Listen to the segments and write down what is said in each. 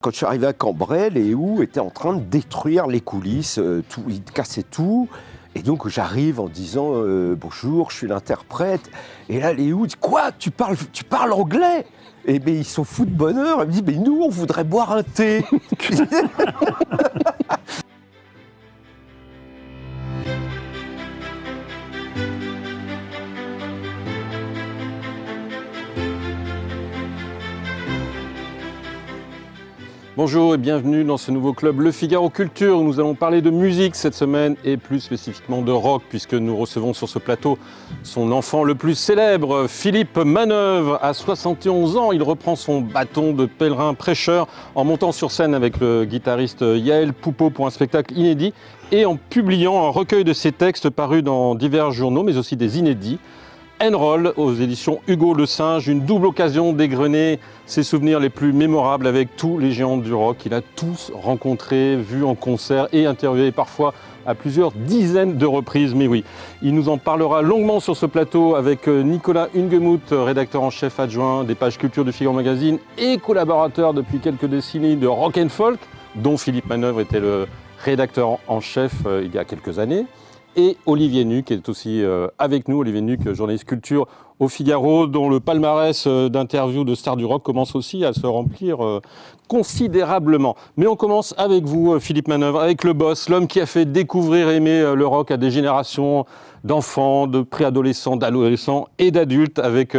Quand je suis arrivé à Cambrai, les Who étaient en train de détruire les coulisses, ils cassaient tout. Et donc j'arrive en disant bonjour, je suis l'interprète. Et là les Who disent quoi, tu parles anglais? Et bien ils sont fous de bonheur. Ils me disent mais nous on voudrait boire un thé. Bonjour et bienvenue dans ce nouveau club Le Figaro Culture où nous allons parler de musique cette semaine et plus spécifiquement de rock puisque nous recevons sur ce plateau son enfant le plus célèbre, Philippe Manœuvre. À 71 ans, il reprend son bâton de pèlerin prêcheur en montant sur scène avec le guitariste Yaël Poupeau pour un spectacle inédit et en publiant un recueil de ses textes parus dans divers journaux mais aussi des inédits. N-Roll aux éditions Hugo Le Singe, une double occasion d'égrener ses souvenirs les plus mémorables avec tous les géants du rock qu'il a tous rencontrés, vus en concert et interviewés parfois à plusieurs dizaines de reprises. Mais oui, il nous en parlera longuement sur ce plateau avec Nicolas Ungemuth, rédacteur en chef adjoint des pages culture du Figaro Magazine et collaborateur depuis quelques décennies de Rock and Folk, dont Philippe Manœuvre était le rédacteur en chef il y a quelques années. Et Olivier Nuc qui est aussi avec nous, Olivier Nuc, journaliste culture au Figaro, dont le palmarès d'interviews de stars du rock commence aussi à se remplir considérablement. Mais on commence avec vous, Philippe Manœuvre, avec le boss, l'homme qui a fait découvrir et aimer le rock à des générations d'enfants, de préadolescents, d'adolescents et d'adultes, avec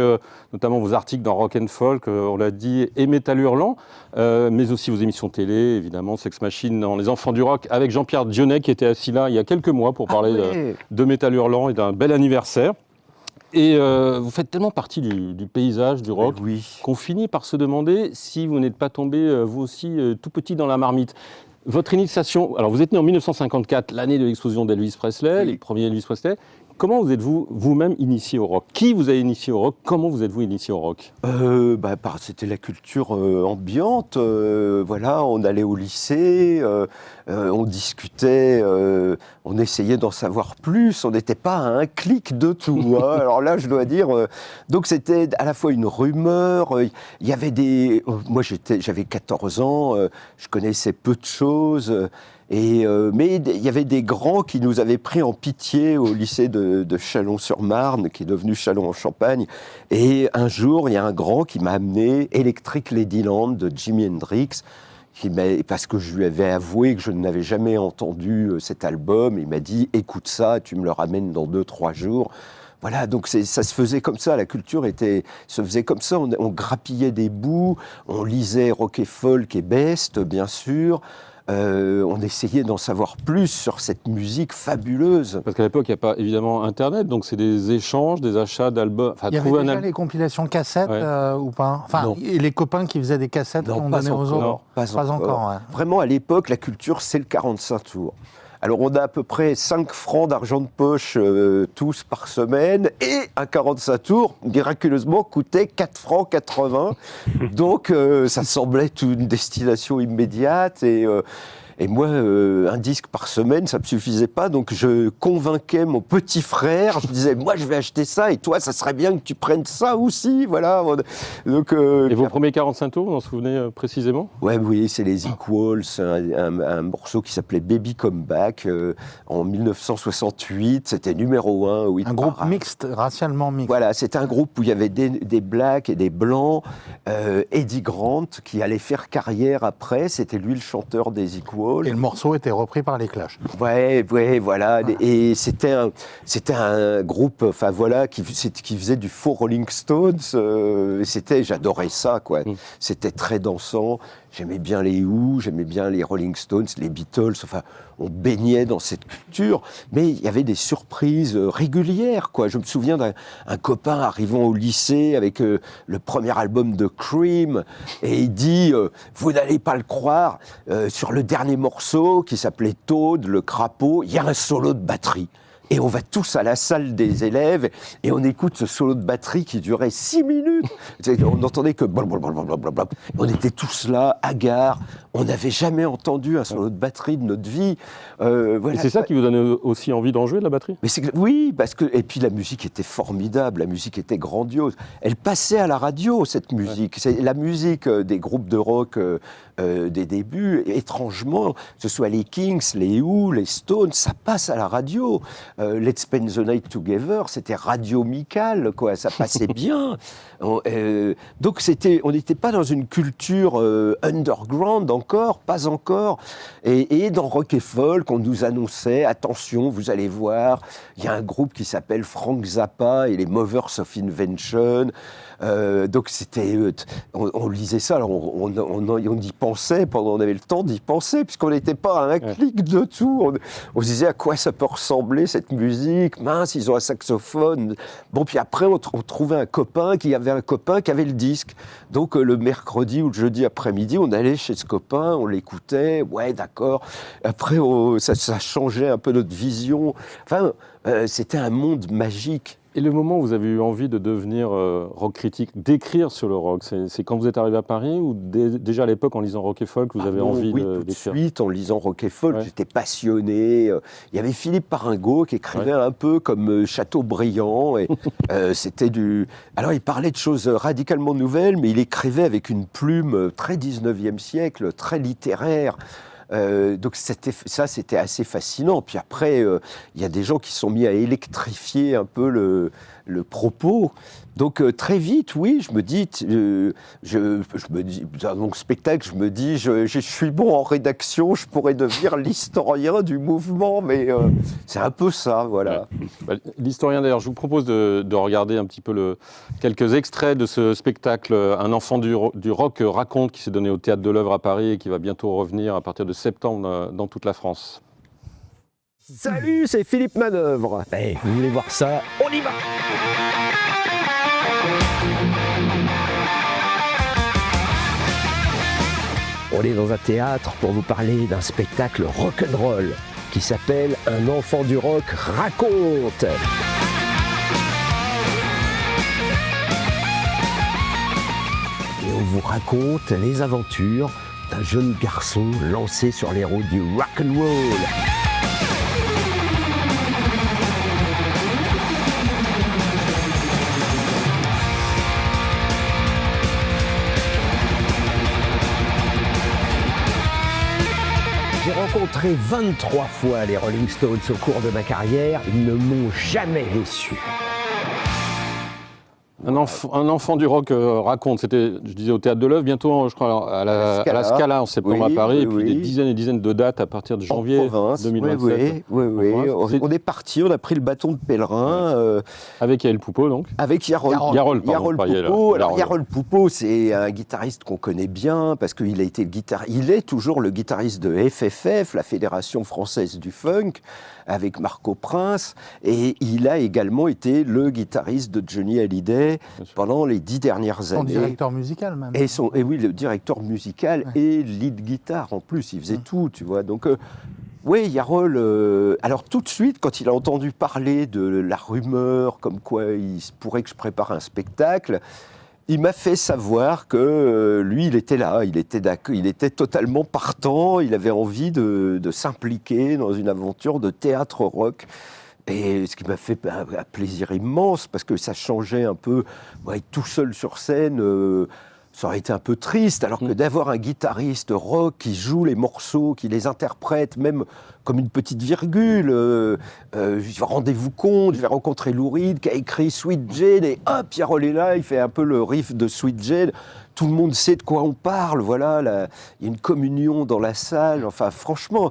notamment vos articles dans Rock and Folk, on l'a dit, et Métal Hurlant, mais aussi vos émissions télé, évidemment, Sex Machine dans Les Enfants du Rock, avec Jean-Pierre Dionnet qui était assis là il y a quelques mois pour parler de Métal Hurlant et d'un bel anniversaire. Et vous faites tellement partie du paysage du rock qu'on finit par se demander si vous n'êtes pas tombé, vous aussi, tout petit dans la marmite. Votre initiation, alors vous êtes né en 1954, l'année de l'explosion d'Elvis Presley, les premiers Elvis Presley. Comment vous êtes-vous vous-même initié au rock? Qui vous a initié au rock? Comment vous êtes-vous initié au rock? C'était la culture ambiante. Voilà, on allait au lycée, on discutait, on essayait d'en savoir plus. On n'était pas à un clic de tout. Hein. Alors là, je dois dire, donc c'était à la fois une rumeur. Il y avait des, moi j'avais 14 ans, je connaissais peu de choses. Mais il y avait des grands qui nous avaient pris en pitié au lycée de Châlons-sur-Marne, qui est devenu Châlons-en-Champagne. Et un jour, il y a un grand qui m'a amené Electric Ladyland de Jimi Hendrix, parce que je lui avais avoué que je n'avais jamais entendu cet album. Il m'a dit « Écoute ça, tu me le ramènes dans 2-3 jours ». Voilà, donc ça se faisait comme ça, la culture se faisait comme ça, on grappillait des bouts, on lisait rock et folk et best, bien sûr. On essayait d'en savoir plus sur cette musique fabuleuse. Parce qu'à l'époque, il n'y a pas évidemment Internet, donc c'est des échanges, des achats d'albums. Il y avait déjà les compilations cassettes ou pas? Enfin, et les copains qui faisaient des cassettes qu'on donnait aux autres? Pas encore. Ouais. Vraiment, à l'époque, la culture, c'est le 45 tours. Alors, on a à peu près 5 francs d'argent de poche tous par semaine, et un 45 tours, miraculeusement, coûtait 4 francs 80. Donc, ça semblait une destination immédiate. Et moi, un disque par semaine, ça ne me suffisait pas. Donc, je convainquais mon petit frère. Je disais, moi, je vais acheter ça. Et toi, ça serait bien que tu prennes ça aussi. Voilà. Donc, et vos premiers 45 tours, vous en souvenez précisément? Oui, c'est les Equals, un morceau qui s'appelait Baby Come Back en 1968. C'était numéro 1. Un groupe mixte, racialement mixte. Voilà, c'était un groupe où il y avait des blacks et des blancs. Eddie Grant, qui allait faire carrière après, c'était lui le chanteur des Equals. Et le morceau était repris par les Clash. Ouais, voilà. Et c'était un groupe, enfin voilà, qui faisait du faux Rolling Stones. J'adorais ça, quoi. C'était très dansant. J'aimais bien les Who, j'aimais bien les Rolling Stones, les Beatles. Enfin, on baignait dans cette culture. Mais il y avait des surprises régulières, quoi. Je me souviens d'un copain arrivant au lycée avec le premier album de Cream, et il dit vous n'allez pas le croire, sur le dernier morceau qui s'appelait Toad, le crapaud, il y a un solo de batterie. Et on va tous à la salle des élèves et on écoute ce solo de batterie qui durait 6 minutes. On n'entendait que blablabla. On était tous là, hagards. On n'avait jamais entendu un solo de batterie de notre vie. Voilà. Et c'est ça qui vous donnait aussi envie d'en jouer, de la batterie? Oui, parce que... Et puis la musique était formidable, la musique était grandiose. Elle passait à la radio, cette musique. C'est la musique des groupes de rock des débuts. Et étrangement, que ce soit les Kings, les Who, les Stones, ça passe à la radio. Let's Spend the Night Together, c'était radiomical, quoi, ça passait bien. Donc on n'était pas dans une culture underground encore, pas encore. Et dans Rock et Folk, on nous annonçait, attention, vous allez voir, il y a un groupe qui s'appelle Frank Zappa et les Mothers of Invention. Donc on lisait ça, alors on y pensait, on avait le temps d'y penser, puisqu'on n'était pas à un clic de tout. On se disait à quoi ça peut ressembler cette musique, mince, ils ont un saxophone. Bon, puis après on trouvait un copain qui avait le disque. Donc le mercredi ou le jeudi après-midi, on allait chez ce copain, on l'écoutait, ouais d'accord. Après ça changeait un peu notre vision. Enfin, c'était un monde magique. Et le moment où vous avez eu envie de devenir rock critique, d'écrire sur le rock, c'est quand vous êtes arrivé à Paris ou déjà à l'époque en lisant Rock et Folk, vous avez envie d'écrire ? Oui, tout de suite en lisant Rock et Folk, j'étais passionné. Il y avait Philippe Paringot qui écrivait un peu comme Chateaubriand. Et, c'était Alors il parlait de choses radicalement nouvelles, mais il écrivait avec une plume très 19e siècle, très littéraire. Donc c'était assez fascinant. Puis après, il y a des gens qui sont mis à électrifier un peu le propos. Donc très vite, oui, je me dis, dans mon spectacle, je me dis, je suis bon en rédaction, je pourrais devenir l'historien du mouvement, mais c'est un peu ça, voilà. Ouais. L'historien, d'ailleurs, je vous propose de regarder un petit peu quelques extraits de ce spectacle, Un enfant du rock raconte, qui s'est donné au Théâtre de l'Œuvre à Paris et qui va bientôt revenir à partir de septembre dans toute la France. Salut, c'est Philippe Manœuvre. Hey, vous voulez voir ça? On y va! On est dans un théâtre pour vous parler d'un spectacle rock'n'roll qui s'appelle Un enfant du rock raconte. Et on vous raconte les aventures d'un jeune garçon lancé sur les routes du rock'n'roll. J'ai rencontré 23 fois les Rolling Stones au cours de ma carrière. Ils ne m'ont jamais déçu. Un enfant du rock raconte, c'était, je disais, au Théâtre de l'Œuvre, bientôt, je crois, à la Scala en septembre à Paris, et puis des dizaines et dizaines de dates à partir de janvier 2027. Oui. On est parti, on a pris le bâton de pèlerin. Avec Yael Poupeau, donc. Avec Yarol Poupeau. Alors Yarol Poupeau, c'est un guitariste qu'on connaît bien, parce qu'il a été il est toujours le guitariste de FFF, la Fédération Française du Funk, avec Marco Prince, et il a également été le guitariste de Johnny Hallyday pendant les 10 dernières années. Son directeur musical, même. Et oui, le directeur musical et lead guitare en plus, il faisait tout, tu vois. Donc, oui, Yarol, alors tout de suite, quand il a entendu parler de la rumeur, comme quoi il pourrait que je prépare un spectacle, il m'a fait savoir que lui, il était là, il était totalement partant, il avait envie de s'impliquer dans une aventure de théâtre rock. Et ce qui m'a fait un plaisir immense, parce que ça changeait un peu, être tout seul sur scène, ça aurait été un peu triste, alors que d'avoir un guitariste rock qui joue les morceaux, qui les interprète, même comme une petite virgule, rendez-vous compte, je vais rencontrer Lou Reed qui a écrit Sweet Jane, et hop, Yarol est là, il fait un peu le riff de Sweet Jane. Tout le monde sait de quoi on parle, voilà, il y a une communion dans la salle, enfin franchement,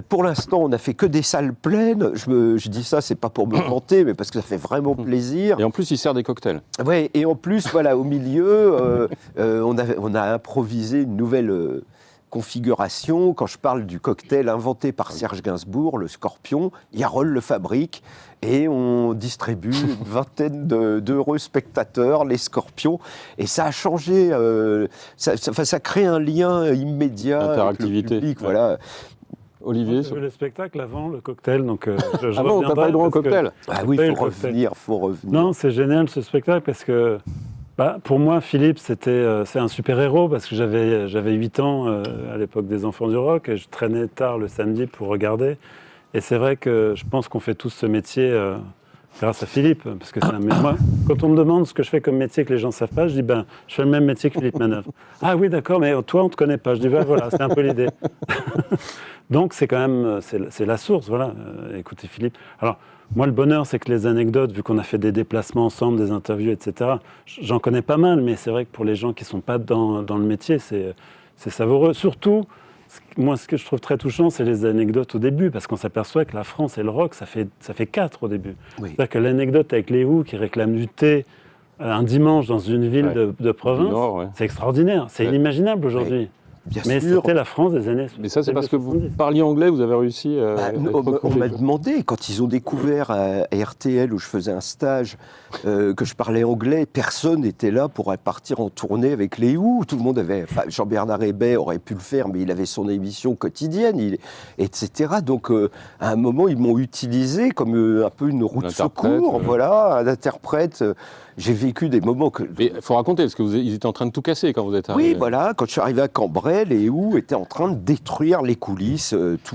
pour l'instant on n'a fait que des salles pleines, je dis ça, c'est pas pour me vanter, mais parce que ça fait vraiment plaisir. Et en plus il sert des cocktails. Oui, et en plus, voilà, au milieu, on a improvisé une nouvelle configuration. Quand je parle du cocktail inventé par Serge Gainsbourg, le Scorpion, Yarol le fabrique, et on distribue une vingtaine d'heureux spectateurs, les Scorpions, et ça a changé, ça crée un lien immédiat avec le public, voilà. Olivier, j'ai vu le spectacle avant le cocktail, donc ah bon, t'as pas eu droit au cocktail? Ah oui, il faut revenir. Non, c'est génial ce spectacle parce que pour moi, Philippe, c'est un super-héros parce que j'avais 8 ans à l'époque des Enfants du Rock et je traînais tard le samedi pour regarder. Et c'est vrai que je pense qu'on fait tous ce métier grâce à Philippe, parce que moi, quand on me demande ce que je fais comme métier que les gens ne savent pas, je dis je fais le même métier que Philippe Manœuvre. Ah oui, d'accord, mais toi, on ne te connaît pas. Je dis voilà, c'est un peu l'idée. Donc c'est quand même, c'est la source, voilà. Écoutez Philippe. Alors moi, le bonheur, c'est que les anecdotes, vu qu'on a fait des déplacements ensemble, des interviews, etc., j'en connais pas mal, mais c'est vrai que pour les gens qui ne sont pas dans le métier, c'est savoureux. Surtout, moi, ce que je trouve très touchant, c'est les anecdotes au début, parce qu'on s'aperçoit que la France et le rock, ça fait 4 au début. Oui. C'est-à-dire que l'anecdote avec les Who qui réclament du thé un dimanche dans une ville de province, Nord, c'est extraordinaire. C'est inimaginable aujourd'hui. Mais c'était la France des années 70. Mais ça, c'est parce que vous parliez anglais, vous avez réussi on m'a demandé, quand ils ont découvert à RTL, où je faisais un stage, que je parlais anglais, personne n'était là pour partir en tournée avec les Who. Tout le monde avait... Enfin, Jean-Bernard Hébet aurait pu le faire, mais il avait son émission quotidienne, etc. Donc, à un moment, ils m'ont utilisé comme un peu une roue de secours, voilà, un interprète... J'ai vécu des moments que... Mais il faut raconter, parce qu'ils étaient en train de tout casser quand vous êtes arrivé. Oui, voilà, quand je suis arrivé à Cambrai, les Who étaient en train de détruire les coulisses,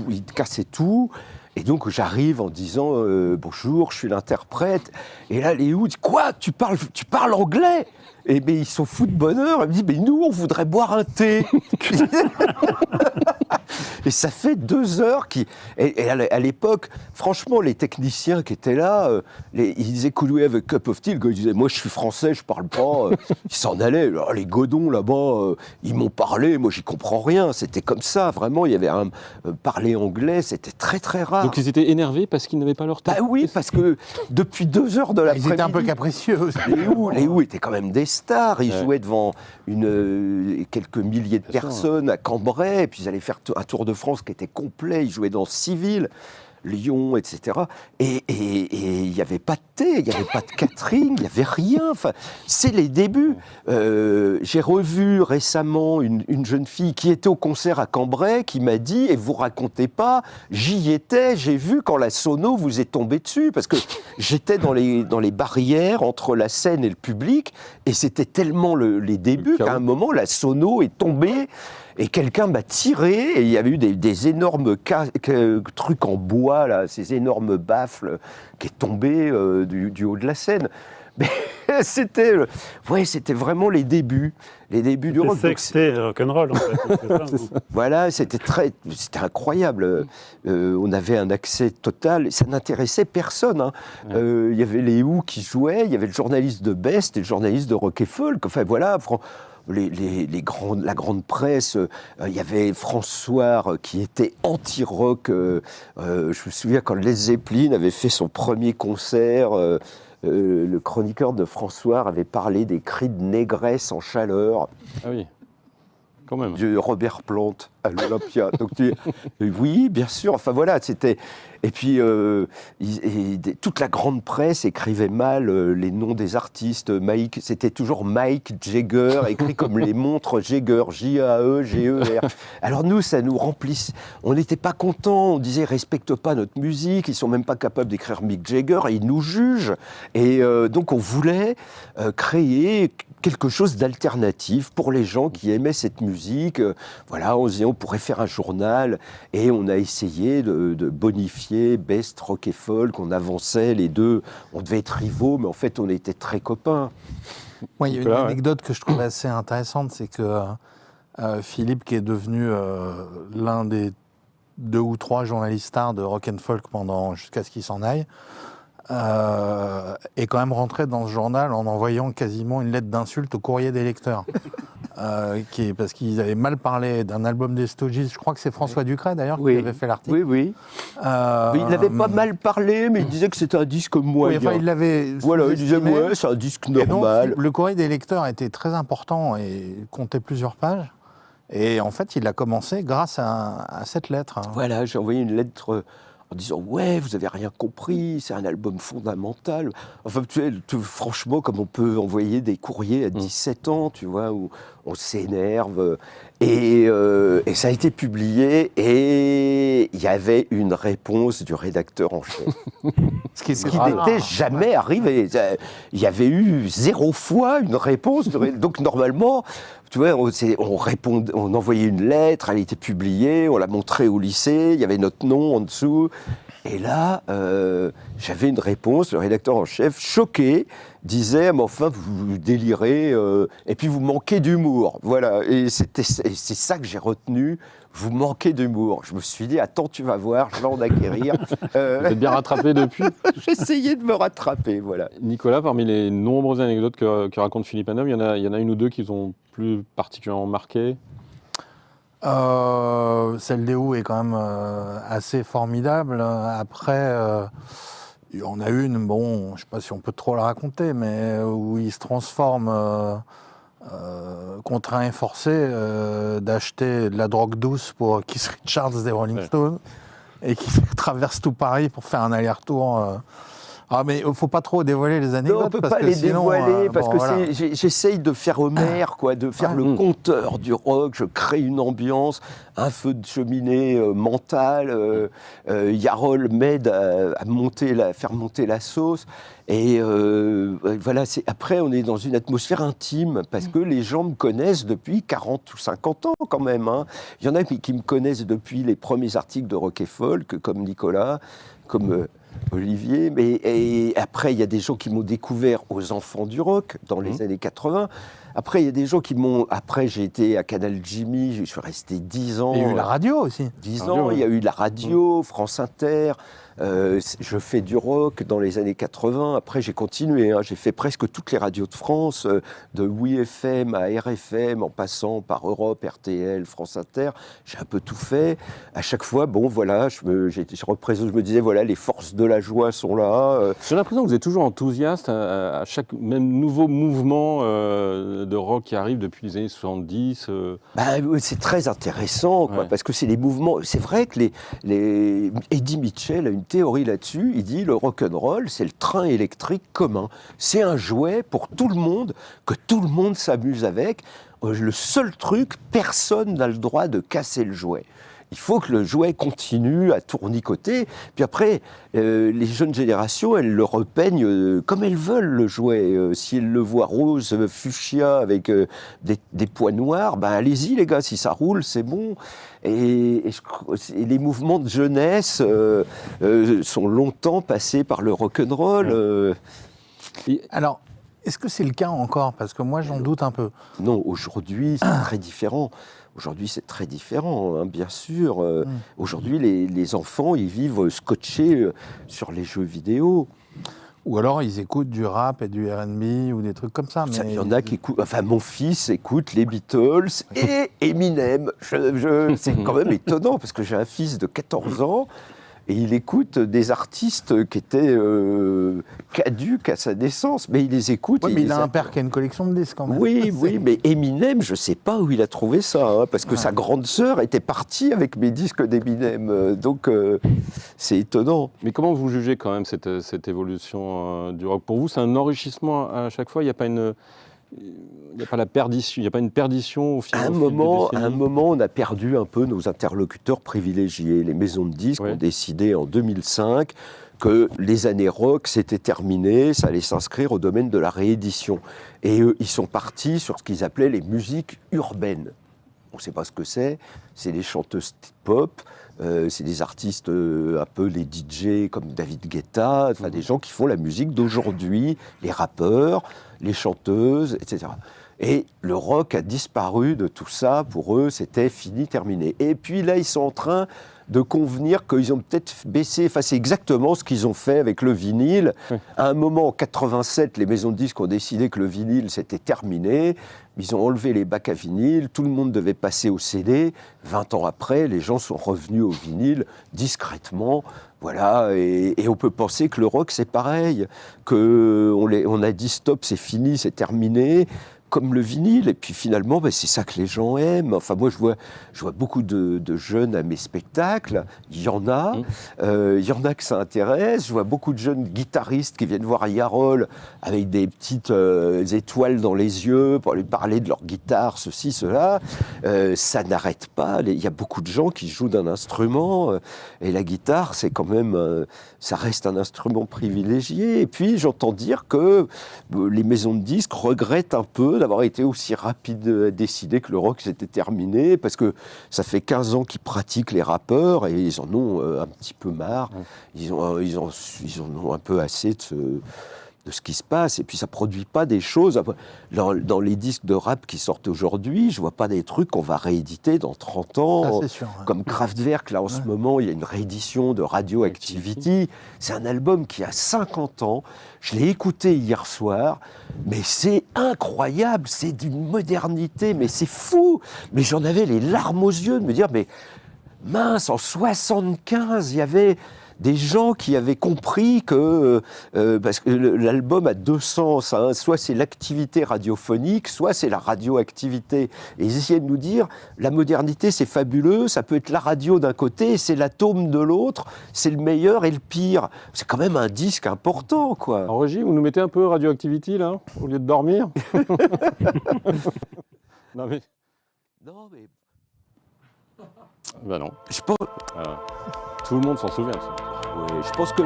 ils cassaient tout. Et donc j'arrive en disant bonjour, je suis l'interprète. Et là, les Who disent quoi, tu parles anglais? Et bien, ils sont fous de bonheur. Ils me disent mais nous, on voudrait boire un thé. Et ça fait 2 heures et à l'époque, franchement, les techniciens qui étaient là, ils disaient could we have a cup of tea? Le gars il disait moi je suis français, je parle pas. Ils s'en allaient. Alors, les godons là-bas, ils m'ont parlé, moi j'y comprends rien. C'était comme ça, vraiment. Il y avait parler anglais, c'était très très rare. Donc ils étaient énervés parce qu'ils n'avaient pas leur thé? Bah oui, parce que depuis 2 heures de l'après-midi, ils étaient un peu capricieux aussi. Les Who étaient quand même des stars. Ils jouaient devant quelques milliers de personnes à Cambrai, et puis ils allaient faire un tour de France qui était complet. Ils jouaient dans 6 villes, Lyon, etc. Et il n'y avait pas de thé, il n'y avait pas de catering, il n'y avait rien. Enfin, c'est les débuts. J'ai revu récemment une jeune fille qui était au concert à Cambrai, qui m'a dit, et vous racontez pas, j'y étais, j'ai vu quand la sono vous est tombée dessus, parce que j'étais dans les barrières entre la scène et le public, et c'était tellement les débuts qu'à un moment, la sono est tombée. Et quelqu'un m'a tiré, et il y avait eu des énormes trucs en bois, là, ces énormes baffles qui est tombé du haut de la scène. Mais c'était vraiment les débuts du rock. C'était rock'n'roll, en fait. Voilà, c'était incroyable. On avait un accès total, ça n'intéressait personne. Hein. Il y avait les Who qui jouaient, il y avait le journaliste de Best et le journaliste de Rock et Folk. Enfin voilà. La grande presse, il y avait François qui était anti-rock. Je me souviens quand Led Zeppelin avait fait son premier concert, le chroniqueur de François avait parlé des cris de négresse en chaleur. Ah oui, quand même. De Robert Plant à l'Olympia. Donc oui, bien sûr. Enfin voilà, c'était. Et puis toute la grande presse écrivait mal les noms des artistes. Mike, c'était toujours Mike Jagger, écrit comme les montres Jagger, J-A-E-G-E-R. Alors nous, ça nous remplissait. On n'était pas contents. On disait respecte pas notre musique. Ils sont même pas capables d'écrire Mick Jagger et ils nous jugent. Et donc on voulait créer quelque chose d'alternatif pour les gens qui aimaient cette musique. Voilà, on se disait on pourrait faire un journal et on a essayé de bonifier Best, Rock et Folk, on avançait les deux, on devait être rivaux, mais en fait on était très copains. Ouais, il y a une anecdote que je trouve assez intéressante, c'est que Philippe, qui est devenu l'un des 2 ou 3 journalistes stars de Rock and Folk jusqu'à ce qu'il s'en aille, est quand même rentré dans ce journal en envoyant quasiment une lettre d'insulte au courrier des lecteurs. Parce qu'ils avaient mal parlé d'un album des Stooges. Je crois que c'est François Ducret d'ailleurs qui avait fait l'article. Oui. Mais il n'avait pas mal parlé, mais il disait que c'était un disque moyen. Oui, il l'avait. Voilà, il disait ouais, c'est un disque normal. Donc, le courrier des lecteurs était très important et comptait plusieurs pages. Et en fait, il a commencé grâce à cette lettre. Voilà, j'ai envoyé une lettre en disant « Ouais, vous avez rien compris, c'est un album fondamental. » Enfin, franchement, comme on peut envoyer des courriers à 17 ans, tu vois, où on s'énerve. Et ça a été publié et il y avait une réponse du rédacteur en chef. Ce qui n'était jamais arrivé. Il y avait eu 0 fois une réponse. Donc normalement, tu vois, on envoyait une lettre, elle était publiée, on l'a montrée au lycée, il y avait notre nom en dessous. Et là, j'avais une réponse. Le rédacteur en chef, choqué, disait « Mais enfin, vous délirez, et puis vous manquez d'humour. » Voilà, et c'est ça que j'ai retenu. Vous manquez d'humour. Je me suis dit, attends, tu vas voir, je vais en acquérir. Vous êtes bien rattrapé depuis. J'ai essayé de me rattraper, voilà. Nicolas, parmi les nombreuses anecdotes que raconte Philippe Manœuvre, il y en a une ou deux qui vous ont plus particulièrement marqué. Celle des Houes est quand même assez formidable. Après, il y en a une, bon, je ne sais pas si on peut trop la raconter, mais où il se transforme... contraint et forcé d'acheter de la drogue douce pour Keith Richards des Rolling Stones et qui traverse tout Paris pour faire un aller-retour. Ah, mais il ne faut pas trop dévoiler les anecdotes. Non, on ne peut pas les dévoiler parce que j'essaye de faire Homer, quoi, de faire le conteur du rock. Je crée une ambiance, un feu de cheminée mental. Yarol m'aide à faire monter la sauce. Et voilà, après, on est dans une atmosphère intime parce que les gens me connaissent depuis 40 ou 50 ans quand même. Hein. Il y en a qui me connaissent depuis les premiers articles de Rock et Folk, comme Nicolas, comme... Olivier, et après il y a des gens qui m'ont découvert aux Enfants du Rock dans les années 80. Après il y a des gens qui m'ont... Après j'ai été à Canal Jimmy, je suis resté 10 ans. Il y a eu la radio aussi. 10 ans, il y a eu la radio, France Inter. Je fais du rock dans les années 80. Après, j'ai continué. Hein. J'ai fait presque toutes les radios de France, de Oui FM à RFM, en passant par Europe, RTL, France Inter. J'ai un peu tout fait. À chaque fois, bon, voilà, je me disais, voilà, les forces de la joie sont là. J'ai l'impression que vous êtes toujours enthousiaste à chaque même nouveau mouvement de rock qui arrive depuis les années 70. Bah, c'est très intéressant, quoi, parce que c'est les mouvements. C'est vrai que Eddie Mitchell a une théorie là-dessus. Il dit le rock'n'roll, c'est le train électrique commun. C'est un jouet pour tout le monde, que tout le monde s'amuse avec. Le seul truc, personne n'a le droit de casser le jouet. Il faut que le jouet continue à tournicoter. Puis après, les jeunes générations, elles le repeignent comme elles veulent, le jouet. Si elles le voient rose, fuchsia, avec des pois noirs, ben allez-y les gars, si ça roule, c'est bon. Et les mouvements de jeunesse sont longtemps passés par le rock'n'roll. Alors, est-ce que c'est le cas encore? Parce que moi, j'en doute un peu. Non, aujourd'hui, c'est très différent. Aujourd'hui, c'est très différent, hein, bien sûr. Aujourd'hui, les enfants, ils vivent scotchés sur les jeux vidéo. Ou alors, ils écoutent du rap et du R&B ou des trucs comme ça. Il y en a qui écoutent... Enfin, mon fils écoute les Beatles et Eminem. C'est quand même étonnant, parce que j'ai un fils de 14 ans... Et il écoute des artistes qui étaient caducs à sa naissance, mais il les écoute. Oui, mais il a un père qui a une collection de disques quand même. Oui, mais Eminem, je ne sais pas où il a trouvé ça, hein, parce que sa grande sœur était partie avec mes disques d'Eminem, donc c'est étonnant. Mais comment vous jugez quand même cette évolution du rock? Pour vous, c'est un enrichissement à chaque fois? Il n'y a pas la perdition, il n'y a pas une perdition au final. À un moment, on a perdu un peu nos interlocuteurs privilégiés. Les maisons de disques ont décidé en 2005 que les années rock, c'était terminé, ça allait s'inscrire au domaine de la réédition. Et eux, ils sont partis sur ce qu'ils appelaient les musiques urbaines. On ne sait pas ce que c'est les chanteuses pop, c'est des artistes un peu les DJ comme David Guetta, enfin des gens qui font la musique d'aujourd'hui, les rappeurs, les chanteuses, etc. Et le rock a disparu de tout ça, pour eux c'était fini, terminé. Et puis là ils sont en train de convenir qu'ils ont peut-être baissé, enfin c'est exactement ce qu'ils ont fait avec le vinyle. À un moment en 87, les maisons de disques ont décidé que le vinyle c'était terminé, ils ont enlevé les bacs à vinyle, tout le monde devait passer au CD. 20 ans après, les gens sont revenus au vinyle discrètement. Voilà, et on peut penser que le rock c'est pareil, qu'on a dit stop, c'est fini, c'est terminé, comme le vinyle, et puis finalement c'est ça que les gens aiment. Enfin moi je vois beaucoup de jeunes à mes spectacles, il y en a que ça intéresse, je vois beaucoup de jeunes guitaristes qui viennent voir Yarol avec des petites étoiles dans les yeux pour lui parler de leur guitare, ceci, cela. Ça n'arrête pas, il y a beaucoup de gens qui jouent d'un instrument, et la guitare c'est quand même, ça reste un instrument privilégié. Et puis j'entends dire que les maisons de disques regrettent un peu d'avoir été aussi rapide à décider que le rock c'était terminé, parce que ça fait 15 ans qu'ils pratiquent les rappeurs, et ils en ont un petit peu marre. Ils en ont un peu assez de ce qui se passe, et puis ça produit pas des choses. Dans les disques de rap qui sortent aujourd'hui, je vois pas des trucs qu'on va rééditer dans 30 ans, c'est sûr, comme Kraftwerk, là en ce moment, il y a une réédition de Radioactivity, c'est un album qui a 50 ans, je l'ai écouté hier soir, mais c'est incroyable, c'est d'une modernité, mais c'est fou, mais j'en avais les larmes aux yeux de me dire, mais mince, en 75, il y avait des gens qui avaient compris que, parce que l'album a deux sens, hein, soit c'est l'activité radiophonique, soit c'est la radioactivité. Et ils essayaient de nous dire, la modernité c'est fabuleux, ça peut être la radio d'un côté, c'est l'atome de l'autre, c'est le meilleur et le pire. C'est quand même un disque important, quoi. Alors, Régis, vous nous mettez un peu Radioactivity, là, au lieu de dormir? Non, mais... Non, mais... Ben non. Je pense... Tout le monde s'en souvient. Ça. Ouais, je pense que...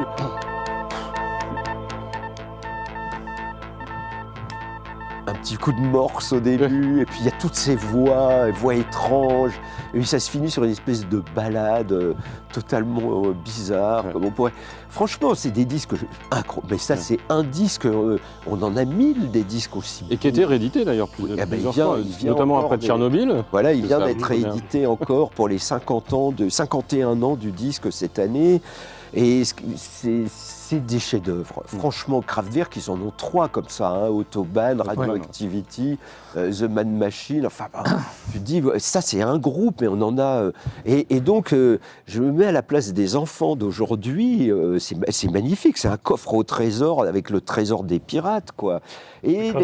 Un petit coup de morse au début, et puis il y a toutes ces voix étranges, et puis ça se finit sur une espèce de ballade totalement bizarre, comme on pourrait... Franchement, c'est des disques incroyables, mais ça c'est un disque, on en a 1000 des disques aussi. Et qui a été réédité d'ailleurs plusieurs fois, notamment après Tchernobyl. Voilà, il vient d'être réédité encore pour les 51 ans du disque cette année, et c'est des chefs-d'œuvre. Franchement, Kraftwerk, ils en ont 3 comme ça, hein, Autobahn, Radioactivity, The Man Machine. Enfin, tu te dis, ça c'est un groupe, mais on en a. Et donc, je me mets à la place des enfants d'aujourd'hui. C'est magnifique, c'est un coffre au trésor avec le trésor des pirates, quoi. Et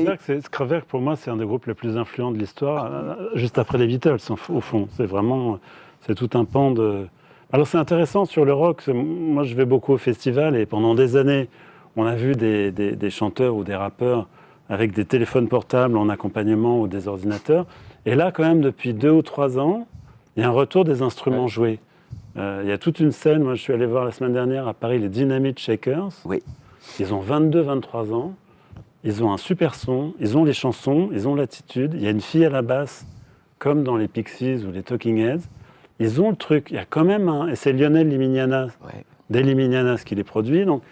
Kraftwerk, pour moi, c'est un des groupes les plus influents de l'histoire, juste après les Beatles, au fond. C'est tout un pan de. Alors c'est intéressant sur le rock, moi je vais beaucoup au festival et pendant des années on a vu des chanteurs ou des rappeurs avec des téléphones portables en accompagnement ou des ordinateurs. Et là quand même depuis 2 ou 3 ans, il y a un retour des instruments joués. Il y a toute une scène, moi je suis allé voir la semaine dernière à Paris les Dynamite Shakers. Oui. Ils ont 22-23 ans, ils ont un super son, ils ont les chansons, ils ont l'attitude. Il y a une fille à la basse comme dans les Pixies ou les Talking Heads. Ils ont le truc, il y a quand même et c'est Lionel Liminianas, d'Eliminianas qui les produit, donc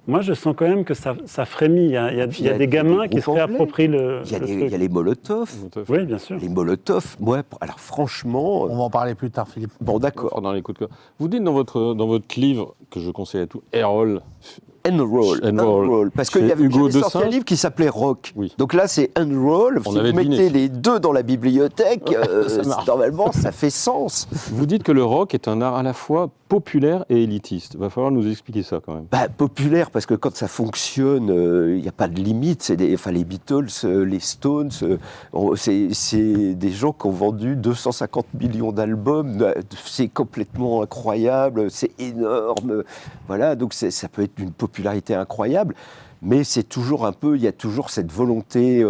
moi je sens quand même que ça frémit, il y a des gamins qui se réapproprient le truc. Il y a les Molotov. Oui, bien sûr. Les Molotov, moi, alors franchement... On va en parler plus tard, Philippe. Bon, d'accord. Dans les coups de cœur. Vous dites dans votre livre, que je conseille à tous, Errol... Unroll. Parce qu'il y avait sorti un livre qui s'appelait Rock. Oui. Donc là, c'est Unroll. Si vous mettez les deux dans la bibliothèque, normalement, ça fait sens. Vous dites que le rock est un art à la fois populaire et élitiste. Il va falloir nous expliquer ça quand même. Populaire, parce que quand ça fonctionne, il n'y a pas de limite. Les Beatles, les Stones, c'est des gens qui ont vendu 250 millions d'albums. C'est complètement incroyable, c'est énorme. Voilà, donc ça peut être d'une popularité incroyable, mais c'est toujours un peu, il y a toujours cette volonté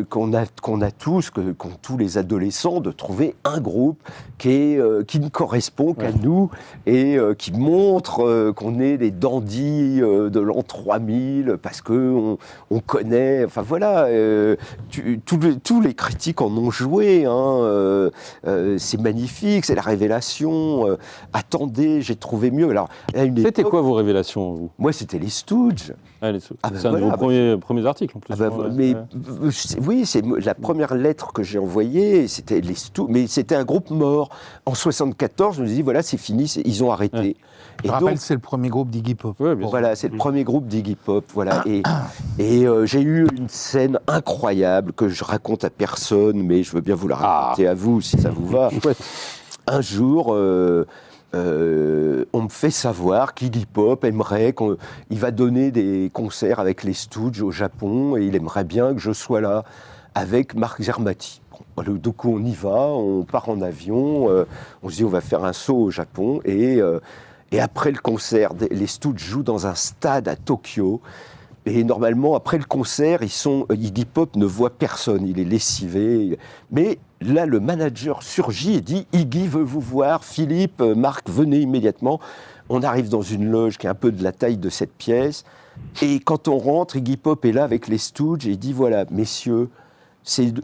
qu'on a tous, qu'ont tous les adolescents, de trouver un groupe qui ne correspond qu'à nous et qui montre qu'on est des dandys de l'an 3000 parce qu'on connaît, enfin voilà, tous les critiques en ont joué, hein, c'est magnifique, c'est la révélation, attendez, j'ai trouvé mieux. Alors, c'était quoi vos révélations, vous ? Moi, c'était les Stooges. C'est un de vos premiers articles en plus. Oui, c'est la première lettre que j'ai envoyée, c'était les Stooges, mais c'était un groupe mort. En 74, je me dis voilà, c'est fini, ils ont arrêté. Je rappelle que c'est le premier groupe d'Iggy Pop. Voilà, c'est le premier groupe d'Iggy Pop. Voilà. Et j'ai eu une scène incroyable que je raconte à personne, mais je veux bien vous la raconter à vous si ça vous va. Un jour. On me fait savoir qu'Iggy Pop aimerait qu'il va donner des concerts avec les Stooges au Japon et il aimerait bien que je sois là avec Marc Zermati. Donc on y va, on part en avion, on se dit on va faire un saut au Japon et après le concert, les Stooges jouent dans un stade à Tokyo. Et normalement, après le concert, Iggy Pop ne voit personne, il est lessivé. Mais là, le manager surgit et dit « Iggy veut vous voir, Philippe, Marc, venez immédiatement ». On arrive dans une loge qui est un peu de la taille de cette pièce. Et quand on rentre, Iggy Pop est là avec les Stooges et il dit voilà, messieurs,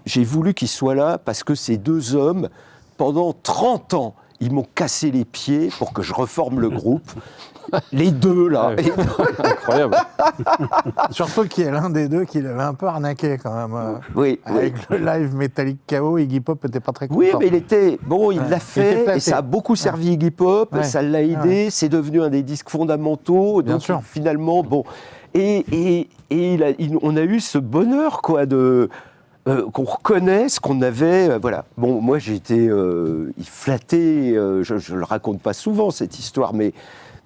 j'ai voulu qu'ils soient là parce que ces deux hommes, pendant 30 ans, ils m'ont cassé les pieds pour que je reforme le groupe. Les deux, là. Ouais. Incroyable. Surtout qu'il y a l'un des deux qui l'avait un peu arnaqué, quand même. Oui, Avec le live Metallic KO, Iggy Pop n'était pas très content. oui, mais il était... Bon, il l'a fait, et ça a beaucoup servi Iggy Pop, Ouais. ça l'a aidé, c'est devenu un des disques fondamentaux. Bien donc, sûr. finalement, bon... Et on a eu ce bonheur, quoi, qu'on reconnaisse qu'on avait... voilà. Bon, moi, j'ai été flatté, je le raconte pas souvent, cette histoire, mais...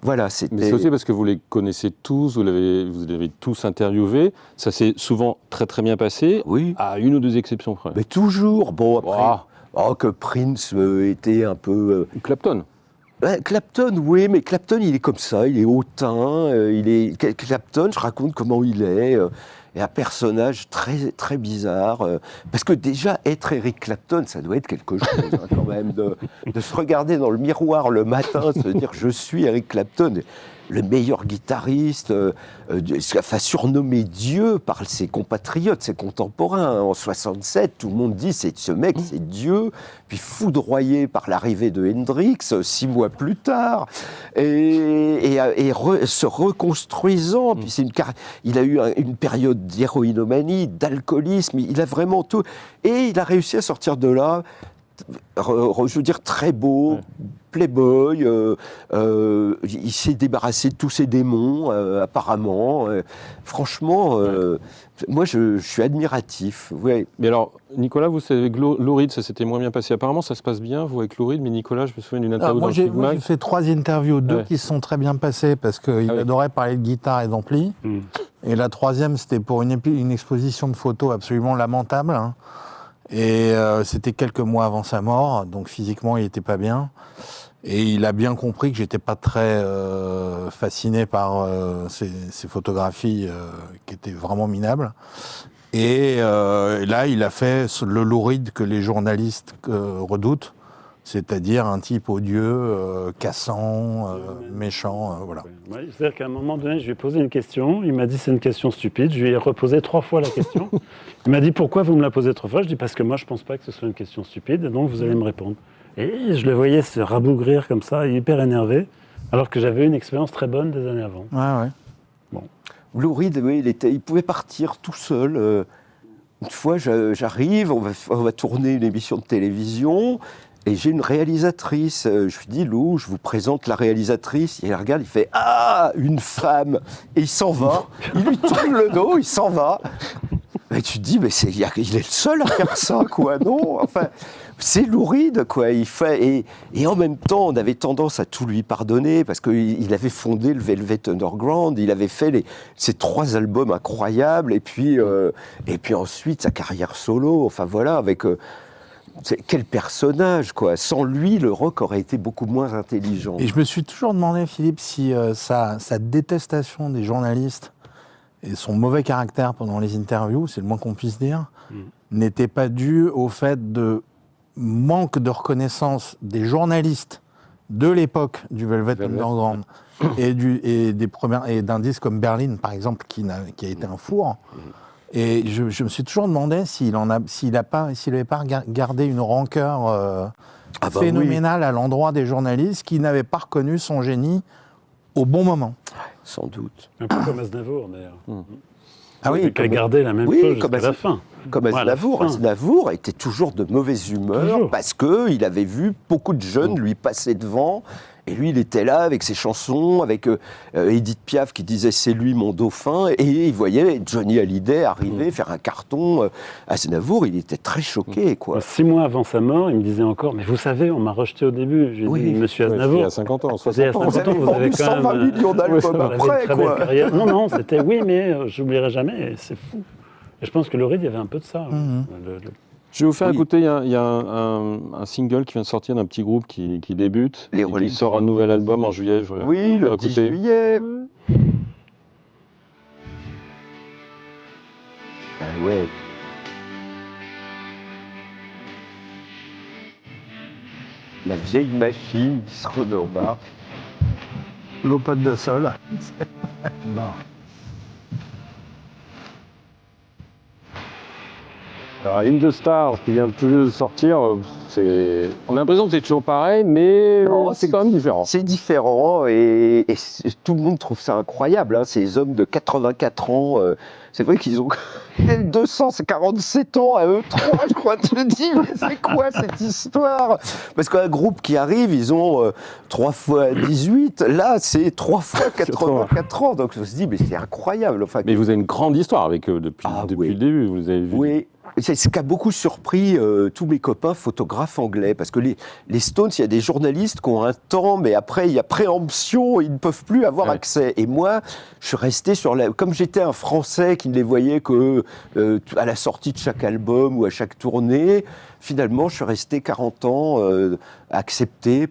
Voilà, c'était... Mais c'est aussi parce que vous les connaissez tous, vous les avez tous interviewés. Ça s'est souvent très très bien passé, Oui. à une ou deux exceptions près. Mais toujours, bon, après... Ouah. que Prince était un peu... Ou Clapton. Clapton, oui, mais Clapton, il est comme ça, il est hautain, Clapton, je raconte comment il est un personnage très, très bizarre, parce que déjà, être Eric Clapton, ça doit être quelque chose, hein, quand même, de se regarder dans le miroir le matin, de se dire « je suis Eric Clapton », le meilleur guitariste, surnommé Dieu par ses compatriotes, ses contemporains. En 67, tout le monde dit c'est ce mec, c'est Dieu. Puis foudroyé par l'arrivée de Hendrix 6 mois plus tard, se reconstruisant. Puis il a eu une période d'héroïnomanie, d'alcoolisme. Il a vraiment tout, et il a réussi à sortir de là. Je veux dire, très beau, playboy, il s'est débarrassé de tous ses démons, apparemment. Franchement, moi, je suis admiratif. Ouais. Mais alors, Nicolas, vous savez, avec Lou Reed, ça s'était moins bien passé. Apparemment, ça se passe bien, vous, avec Lou Reed, mais Nicolas, je me souviens d'une interview dans Steve Moi, Mag. j'ai fait 3 interviews, 2 qui se sont très bien passées parce qu'il adorait parler de guitare et d'ampli. Et la 3e, c'était pour une exposition de photos absolument lamentable, hein. Et c'était quelques mois avant sa mort, donc physiquement il n'était pas bien. Et il a bien compris que j'étais pas très fasciné par ces photographies qui étaient vraiment minables. Et là, il a fait le Lou Reed que les journalistes redoutent, c'est-à-dire un type odieux, cassant, méchant, voilà. Ouais, c'est-à-dire qu'à un moment donné, je lui ai posé une question, il m'a dit c'est une question stupide, je lui ai reposé 3 fois la question. Il m'a dit pourquoi vous me la posez 3 fois, je dis parce que moi je pense pas que ce soit une question stupide, et donc vous allez me répondre. Et je le voyais se rabougrir comme ça, hyper énervé, alors que j'avais eu une expérience très bonne des années avant. Ouais. Bon. Lou Reed, oui, il pouvait partir tout seul. Une fois, j'arrive, on va tourner une émission de télévision. Et j'ai une réalisatrice, je lui dis, Lou, je vous présente la réalisatrice. Il regarde, il fait, ah, une femme. Et il s'en va, il lui tourne le dos, il s'en va. Et tu te dis, mais il est le seul à faire ça, quoi, non? Enfin, c'est Lou Reed, quoi. Et en même temps, on avait tendance à tout lui pardonner, parce qu'il avait fondé le Velvet Underground, il avait fait ces 3 albums incroyables, et puis ensuite sa carrière solo, enfin voilà, avec... quel personnage, quoi. Sans lui, le rock aurait été beaucoup moins intelligent. Et je me suis toujours demandé, Philippe, si sa détestation des journalistes et son mauvais caractère pendant les interviews, c'est le moins qu'on puisse dire, n'était pas dû au fait de manque de reconnaissance des journalistes de l'époque du Velvet Underground et d'un disque comme Berlin, par exemple, qui a été un four. Et je me suis toujours demandé s'il n'avait pas gardé une rancœur phénoménale à l'endroit des journalistes qui n'avaient pas reconnu son génie au bon moment. Sans doute. Un peu comme Aznavour, d'ailleurs. Ah oui, qui a gardé la même chose jusqu'à la fin. Comme Aznavour. Aznavour était toujours de mauvaise humeur parce qu'il avait vu beaucoup de jeunes lui passer devant. Et lui, il était là avec ses chansons, avec Édith Piaf qui disait « c'est lui mon dauphin ». Et il voyait Johnny Hallyday arriver, faire un carton. Aznavour, il était très choqué, quoi. 6 mois avant sa mort, il me disait encore « mais vous savez, on m'a rejeté au début ». J'ai dit « monsieur Aznavour, il y a 50 ans, 60 ans, vous avez quand même 120 millions d'albums après, quoi. Non, c'était « oui, mais j'oublierai jamais ». C'est fou. Et je pense que Lou Reed, il y avait un peu de ça. Je vais vous faire écouter, il y a un single qui vient de sortir d'un petit groupe qui débute, qui sort un nouvel album en juillet. Oui, le 10 juillet. Ah ouais. La vieille machine qui se remet en marche. L'eau pote de sol. Alors, une de Stars qui vient tout juste de sortir, on a l'impression que c'est toujours pareil, mais Non, c'est quand même différent. C'est différent et tout le monde trouve ça incroyable, hein, ces hommes de 84 ans. C'est vrai qu'ils ont 247 ans à eux trois, je crois. Tu te dis, mais c'est quoi cette histoire? Parce qu'un groupe qui arrive, ils ont 3 fois 18. Là, c'est 3 fois 84 ans. Donc je me suis dit, mais c'est incroyable. Enfin, Mais vous avez une grande histoire avec eux depuis oui. le début, vous les avez vus. Oui. C'est ce qui a beaucoup surpris tous mes copains photographes anglais, parce que les Stones, il y a des journalistes qui ont un temps, mais après il y a préemption, ils ne peuvent plus avoir accès. Et moi, je suis resté comme j'étais un Français qui ne les voyait que à la sortie de chaque album ou à chaque tournée. Finalement, je suis resté 40 ans accepté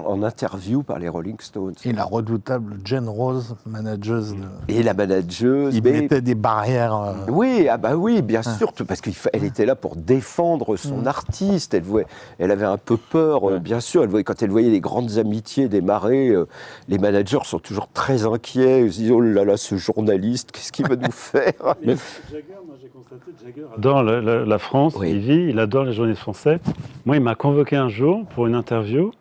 en interview par les Rolling Stones. Et la redoutable Jane Rose, manageuse. Et la manageuse. Qui mettait des barrières. Oui, bien sûr, parce qu'elle était là pour défendre son artiste. Elle avait un peu peur, bien sûr. Quand elle voyait les grandes amitiés démarrer, les managers sont toujours très inquiets. Ils se disent, oh là là, ce journaliste, qu'est-ce qu'il va nous faire? Mais Jagger, moi j'ai constaté, Jagger adore la France, il adore les journalistes français. Moi, il m'a convoqué un jour pour une interview.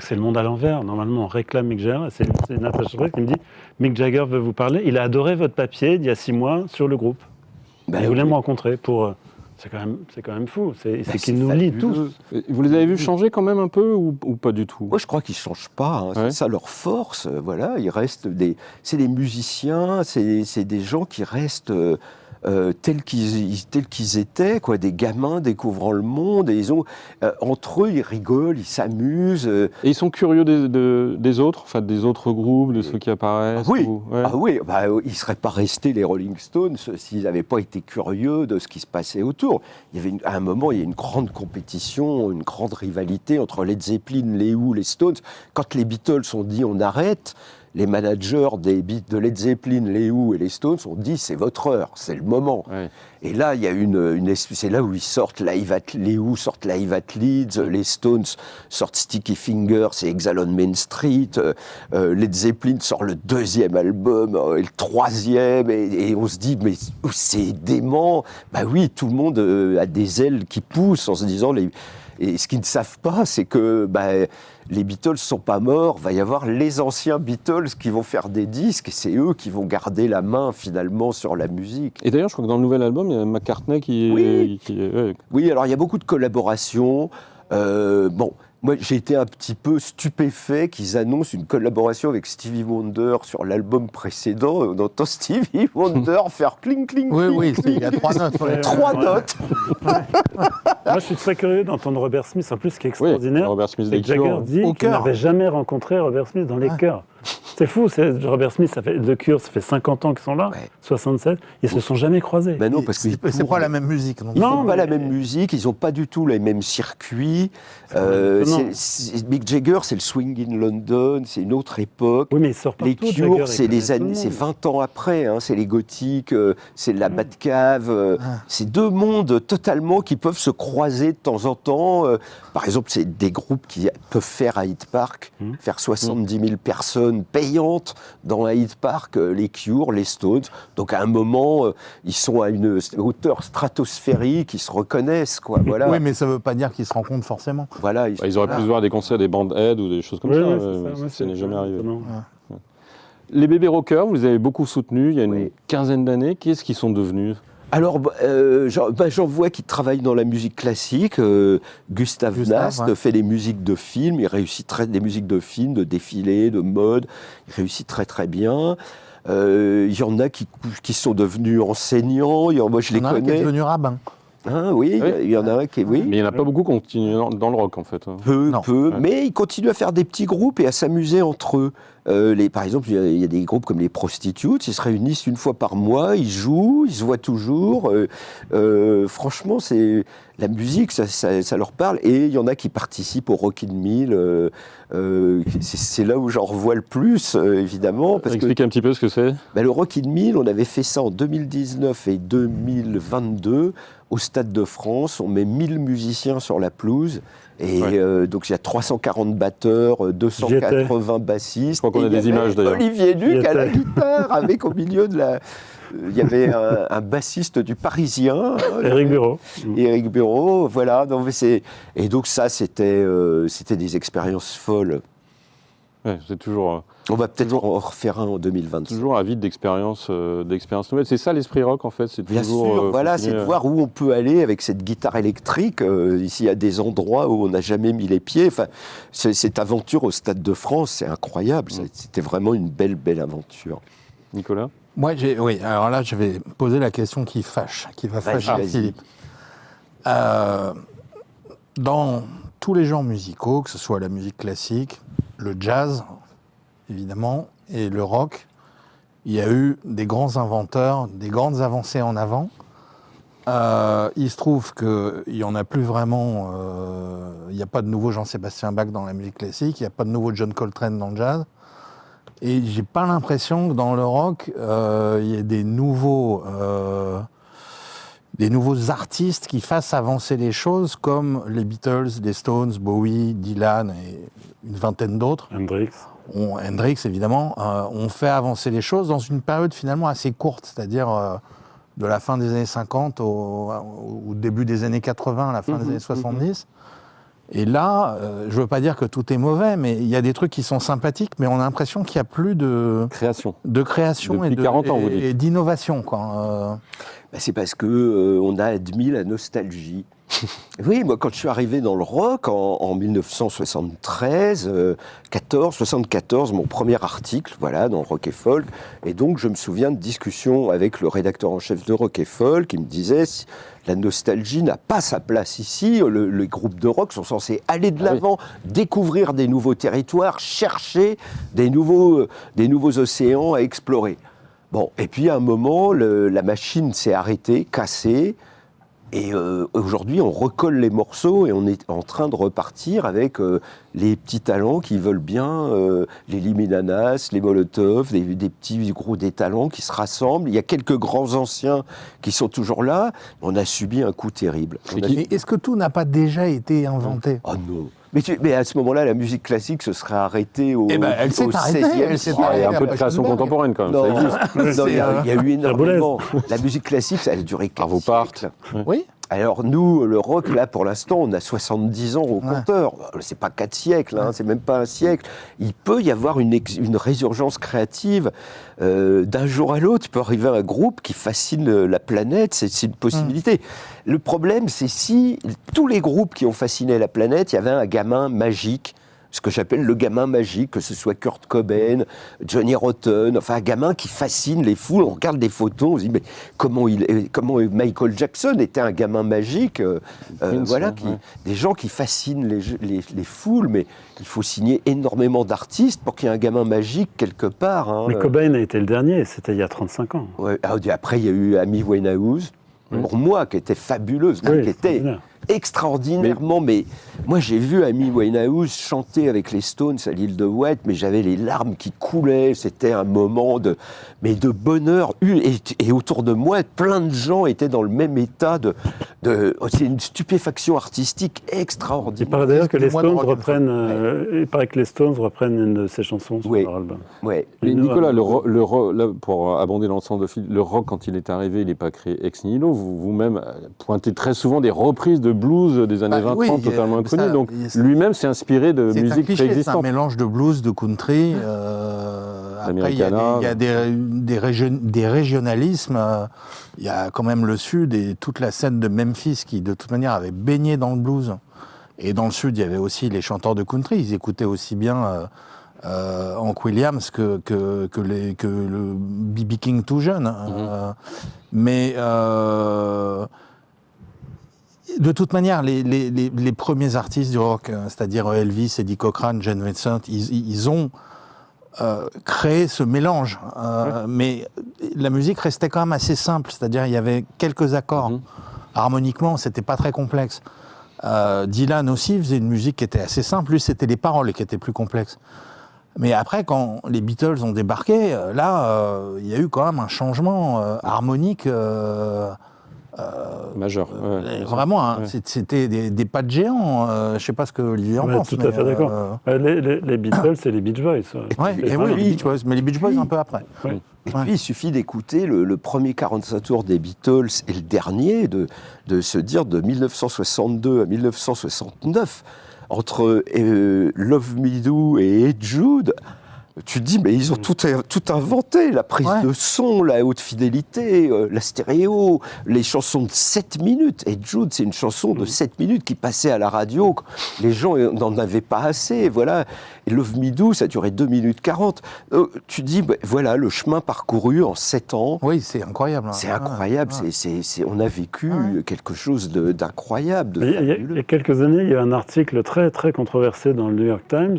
C'est le monde à l'envers. Normalement, on réclame Mick Jagger. C'est Natasha Brett qui me dit Mick Jagger veut vous parler. Il a adoré votre papier d'il y a 6 mois sur le groupe. Il voulait me rencontrer pour. C'est quand même fou. C'est qu'il nous lit tous. Vous les avez vus changer quand même un peu ou pas du tout? Moi, je crois qu'ils ne changent pas. C'est ça leur force. Voilà, ils restent c'est des musiciens, c'est des gens qui restent tels qu'ils étaient, quoi, des gamins découvrant le monde. Et entre eux, ils rigolent, ils s'amusent. Et ils sont curieux des autres, enfin des autres groupes, de ceux qui apparaissent. Oui, ils ne seraient pas restés les Rolling Stones s'ils n'avaient pas été curieux de ce qui se passait autour. À un moment, il y a une grande compétition, une grande rivalité entre Led Zeppelin, les Who, les Stones. Quand les Beatles ont dit on arrête, les managers de Led Zeppelin, les Who et les Stones ont dit c'est votre heure, c'est le moment. Ouais. Et là, il y a c'est là où ils sortent les Who sortent Live at Leeds, les Stones sortent Sticky Fingers et Exile on Main Street, Led Zeppelin sort le 2e album et le 3e, et on se dit mais c'est dément. Bah oui, tout le monde a des ailes qui poussent en se disant et ce qu'ils ne savent pas, c'est que les Beatles ne sont pas morts, va y avoir les anciens Beatles qui vont faire des disques, et c'est eux qui vont garder la main finalement sur la musique. Et d'ailleurs, je crois que dans le nouvel album, il y a McCartney qui... Oui, alors il y a beaucoup de collaborations. Moi, j'ai été un petit peu stupéfait qu'ils annoncent une collaboration avec Stevie Wonder sur l'album précédent. On entend Stevie Wonder faire cling, cling, cling. Oui, il y a 3 notes. 3 notes. Moi, je suis très curieux d'entendre Robert Smith. En plus, ce qui est extraordinaire, Robert Smith c'est que Jagger dit qu'il n'avait jamais rencontré Robert Smith dans les chœurs. C'est fou, Robert Smith, The Cure, ça fait 50 ans qu'ils sont là, 67, ils se sont jamais croisés. Ben non, parce que c'est pas la même musique. Ils n'ont pas la même musique, ils n'ont pas du tout les mêmes circuits. Mick Jagger, c'est le swing in London, c'est une autre époque. Oui, mais il sort les Cure, c'est 20 ans après, c'est les gothiques, c'est la Batcave. C'est 2 mondes totalement qui peuvent se croiser de temps en temps. Par exemple, c'est des groupes qui peuvent faire à Hyde Park, faire 70 000 personnes payantes dans Hyde Park, les Cure, les Stones. Donc à un moment, ils sont à une hauteur stratosphérique, ils se reconnaissent, quoi. Voilà. Oui, mais ça ne veut pas dire qu'ils se rencontrent forcément. Voilà, ils auraient pu se voir des concerts des bandes aid ou des choses comme ça n'est jamais arrivé. Les bébés rockers, vous les avez beaucoup soutenus il y a une quinzaine d'années. Qu'est-ce qu'ils sont devenus ? Alors, j'en vois qui travaillent dans la musique classique. Gustave Nast fait des musiques de films. Il réussit des musiques de films, de défilés, de mode. Il réussit très très bien. Il y en a qui sont devenus enseignants. Moi, je les connais. Il y en a qui est devenu rabbin. Oui, il y en a un qui est... Oui. Mais il n'y en a pas beaucoup qui continuent dans le rock, en fait. Peu, mais ils continuent à faire des petits groupes et à s'amuser entre eux. Par exemple, il y a des groupes comme les Prostitutes, ils se réunissent une fois par mois, ils jouent, ils se voient toujours. Franchement, la musique, ça leur parle. Et il y en a qui participent au Rock in Mill. C'est là où j'en revois le plus, évidemment. Explique un petit peu ce que c'est. Le Rock in Mill, on avait fait ça en 2019 et 2022 au Stade de France. On met 1000 musiciens sur la pelouse. Et donc il y a 340 batteurs, 280 bassistes. Je crois qu'on a des images d'ailleurs. Olivier Luc à la guitare, avec au milieu de il y avait un bassiste du Parisien. Éric Bureau. Éric Bureau, voilà. Et donc ça, c'était des expériences folles. Ouais, c'est toujours... On va peut-être en refaire un en 2025. Toujours avide d'expériences nouvelles. C'est ça l'esprit rock en fait. C'est Bien toujours, sûr, voilà, c'est de voir où on peut aller avec cette guitare électrique. Ici, il y a des endroits où on n'a jamais mis les pieds. Enfin, cette aventure au Stade de France, c'est incroyable. C'était vraiment une belle aventure. Nicolas ? Moi, oui, alors là, je vais poser la question qui va fâcher Philippe. Dans tous les genres musicaux, que ce soit la musique classique, le jazz, évidemment, et le rock, il y a eu des grands inventeurs, des grandes avancées en avant. Il se trouve qu'il n'y en a plus vraiment. Il n'y a pas de nouveau Jean-Sébastien Bach dans la musique classique, il n'y a pas de nouveau John Coltrane dans le jazz. Et j'ai pas l'impression que dans le rock, il y ait des nouveaux artistes qui fassent avancer les choses, comme les Beatles, les Stones, Bowie, Dylan et une vingtaine d'autres. Hendrix, évidemment, ont fait avancer les choses dans une période finalement assez courte, c'est-à-dire de la fin des années 50 au début des années 80, à la fin des années 70. Et là, je ne veux pas dire que tout est mauvais, mais il y a des trucs qui sont sympathiques, mais on a l'impression qu'il n'y a plus de création depuis 40 ans, vous dites. Et d'innovation, quoi. C'est parce que on a admis la nostalgie. Oui, moi, quand je suis arrivé dans le rock en 1973, 74, mon premier article, voilà, dans Rock et Folk, et donc je me souviens de discussions avec le rédacteur en chef de Rock et Folk, qui me disait la nostalgie n'a pas sa place ici. Les groupes de rock sont censés aller de l'avant, découvrir des nouveaux territoires, chercher des nouveaux océans à explorer. Bon, et puis à un moment, la machine s'est arrêtée, cassée. Et aujourd'hui, on recolle les morceaux et on est en train de repartir avec les petits talents qui veulent bien, les Liminanas, les Molotov, des petits gros des talents qui se rassemblent. Il y a quelques grands anciens qui sont toujours là. On a subi un coup terrible. Mais est-ce que tout n'a pas déjà été inventé ? Oh non. Mais à ce moment-là, la musique classique se serait arrêtée au elle s'est arrêtée, 16e. Il y a un peu de création contemporaine quand même, Non, ça existe. non, il y a eu énormément. La musique classique, ça a duré 4 siècles. Oui. Alors nous, le rock, là, pour l'instant, on a 70 ans au compteur. C'est pas 4 siècles, hein, c'est même pas un siècle. Il peut y avoir une résurgence créative. D'un jour à l'autre, il peut arriver un groupe qui fascine la planète, c'est une possibilité. Le problème, c'est si tous les groupes qui ont fasciné la planète, il y avait un gamin magique, ce que j'appelle le gamin magique, que ce soit Kurt Cobain, Johnny Rotten, enfin un gamin qui fascine les foules. On regarde des photos, on se dit mais comment Michael Jackson était un gamin magique, voilà, des gens qui fascinent les foules, mais il faut signer énormément d'artistes pour qu'il y ait un gamin magique quelque part. Hein. Mais Cobain a été le dernier, c'était il y a 35 ans. Ouais, après il y a eu Amy Winehouse, pour moi, qui était fabuleuse, qui était extraordinairement, mais moi j'ai vu Amy Winehouse chanter avec les Stones à l'île de Wight, mais j'avais les larmes qui coulaient, c'était un moment de bonheur, et autour de moi, plein de gens étaient dans le même état c'est une stupéfaction artistique extraordinaire. Il paraît d'ailleurs que les Stones reprennent, il paraît que les Stones reprennent une de ses chansons sur leur album. Ouais. Mais Nicolas, là, pour abonder l'ensemble de Philippe, le rock, quand il est arrivé, il n'est pas créé ex nihilo. Vous-même pointez très souvent des reprises de blues des années 20-30 totalement inconnues. Donc lui-même s'est inspiré de musique préexistante. C'est un mélange de blues, de country. Après, il y a des régionalismes. Il y a quand même le Sud et toute la scène de Memphis qui, de toute manière, avait baigné dans le blues. Et dans le Sud, il y avait aussi les chanteurs de country. Ils écoutaient aussi bien Hank Williams que le B.B. King tout jeune. Mais de toute manière, les premiers artistes du rock, c'est-à-dire Elvis, Eddie Cochran, Gene Vincent, ils ont créé ce mélange. Mais la musique restait quand même assez simple, c'est-à-dire il y avait quelques accords. Harmoniquement, c'était pas très complexe. Dylan aussi faisait une musique qui était assez simple. Lui, c'était les paroles qui étaient plus complexes. Mais après, quand les Beatles ont débarqué, là, il y a eu quand même un changement harmonique Majeur. Vraiment, hein, c'était des pas de géants. Je ne sais pas ce que Olivier en pense. Tout à fait d'accord. Les Beatles et les Beach Boys. Les Beach Boys, mais les Beach Boys un peu après. Oui. Et puis, il suffit d'écouter le premier 45 tours des Beatles et le dernier, de se dire de 1962 à 1969, entre Love Me Do et Hey Jude, tu te dis, mais ils ont tout inventé, la prise de son, la haute fidélité, la stéréo, les chansons de 7 minutes. Et Jude, c'est une chanson de 7 minutes qui passait à la radio. Les gens n'en avaient pas assez, voilà. Et Love Me Do, ça durait 2 minutes 40. Tu te dis, voilà, le chemin parcouru en 7 ans. Oui, c'est incroyable. C'est incroyable. On a vécu quelque chose d'incroyable. Il y a quelques années, il y a un article très, très controversé dans le New York Times,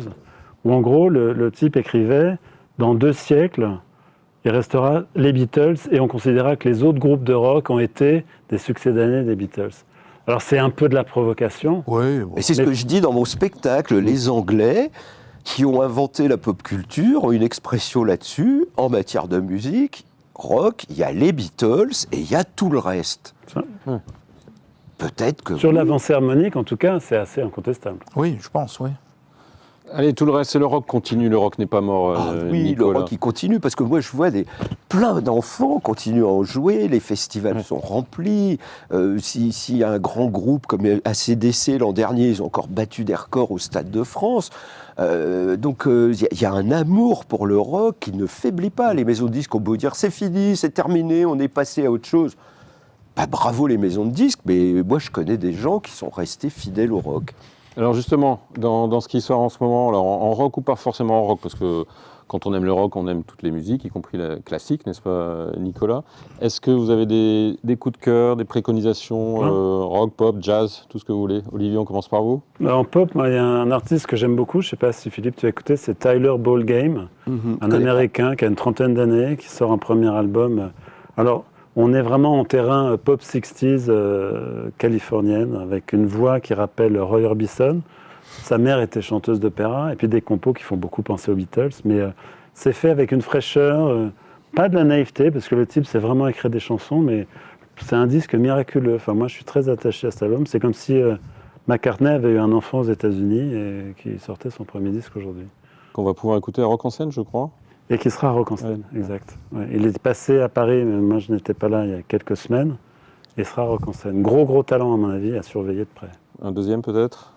où en gros, le type écrivait « Dans 2 siècles, il restera les Beatles et on considérera que les autres groupes de rock ont été des succès d'année des Beatles. » Alors c'est un peu de la provocation. Oui, bon. Et c'est ce que je dis dans mon spectacle. Les Anglais qui ont inventé la pop culture ont une expression là-dessus. En matière de musique, rock, il y a les Beatles et il y a tout le reste. Peut-être que... Sur l'avancée harmonique, en tout cas, c'est assez incontestable. Oui, je pense, oui. Allez, tout le reste, c'est le rock continue. Le rock n'est pas mort, oui, Nicolas. Le rock, il continue, parce que moi, je vois plein d'enfants continuent à en jouer, les festivals sont remplis. S'il y a un grand groupe comme AC/DC l'an dernier, ils ont encore battu des records au Stade de France. Donc, il y a un amour pour le rock qui ne faiblit pas. Les maisons de disques ont beau dire, c'est fini, c'est terminé, on est passé à autre chose. Bah, bravo les maisons de disques, mais moi, je connais des gens qui sont restés fidèles au rock. Alors justement, dans ce qui sort en ce moment, alors en rock ou pas forcément en rock, parce que quand on aime le rock, on aime toutes les musiques, y compris la classique, n'est-ce pas, Nicolas? Est-ce que vous avez des coups de cœur, des préconisations, rock, pop, jazz, tout ce que vous voulez? Olivier, on commence par vous. En pop, il y a un artiste que j'aime beaucoup, je ne sais pas si Philippe tu as écouté, c'est Tyler Ballgame, un Américain qui a une 30aine d'années, qui sort un premier album. Alors, on est vraiment en terrain pop 60s californienne, avec une voix qui rappelle Roy Orbison. Sa mère était chanteuse d'opéra, et puis des compos qui font beaucoup penser aux Beatles. Mais c'est fait avec une fraîcheur, pas de la naïveté, parce que le type sait vraiment écrire des chansons, mais c'est un disque miraculeux. Enfin, moi, je suis très attaché à cet album. C'est comme si McCartney avait eu un enfant aux États-Unis et qui sortait son premier disque aujourd'hui. Qu'on va pouvoir écouter à Rock en scène, je crois. Et qui sera rock en scène, exact. Ouais, il est passé à Paris, mais moi je n'étais pas là il y a quelques semaines. Il sera rock en scène. Gros talent à mon avis, à surveiller de près. Un deuxième peut-être?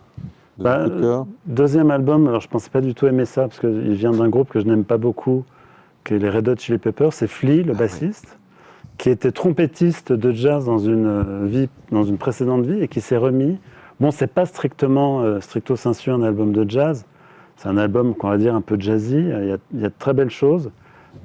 Deuxième album, alors je ne pensais pas du tout aimer ça, parce qu'il vient d'un groupe que je n'aime pas beaucoup, qui est les Red Hot Chili Peppers. C'est Flea, le bassiste, qui était trompettiste de jazz dans une précédente vie et qui s'est remis. Bon, c'est pas stricto sensu un album de jazz. C'est un album qu'on va dire un peu jazzy, il y a de très belles choses.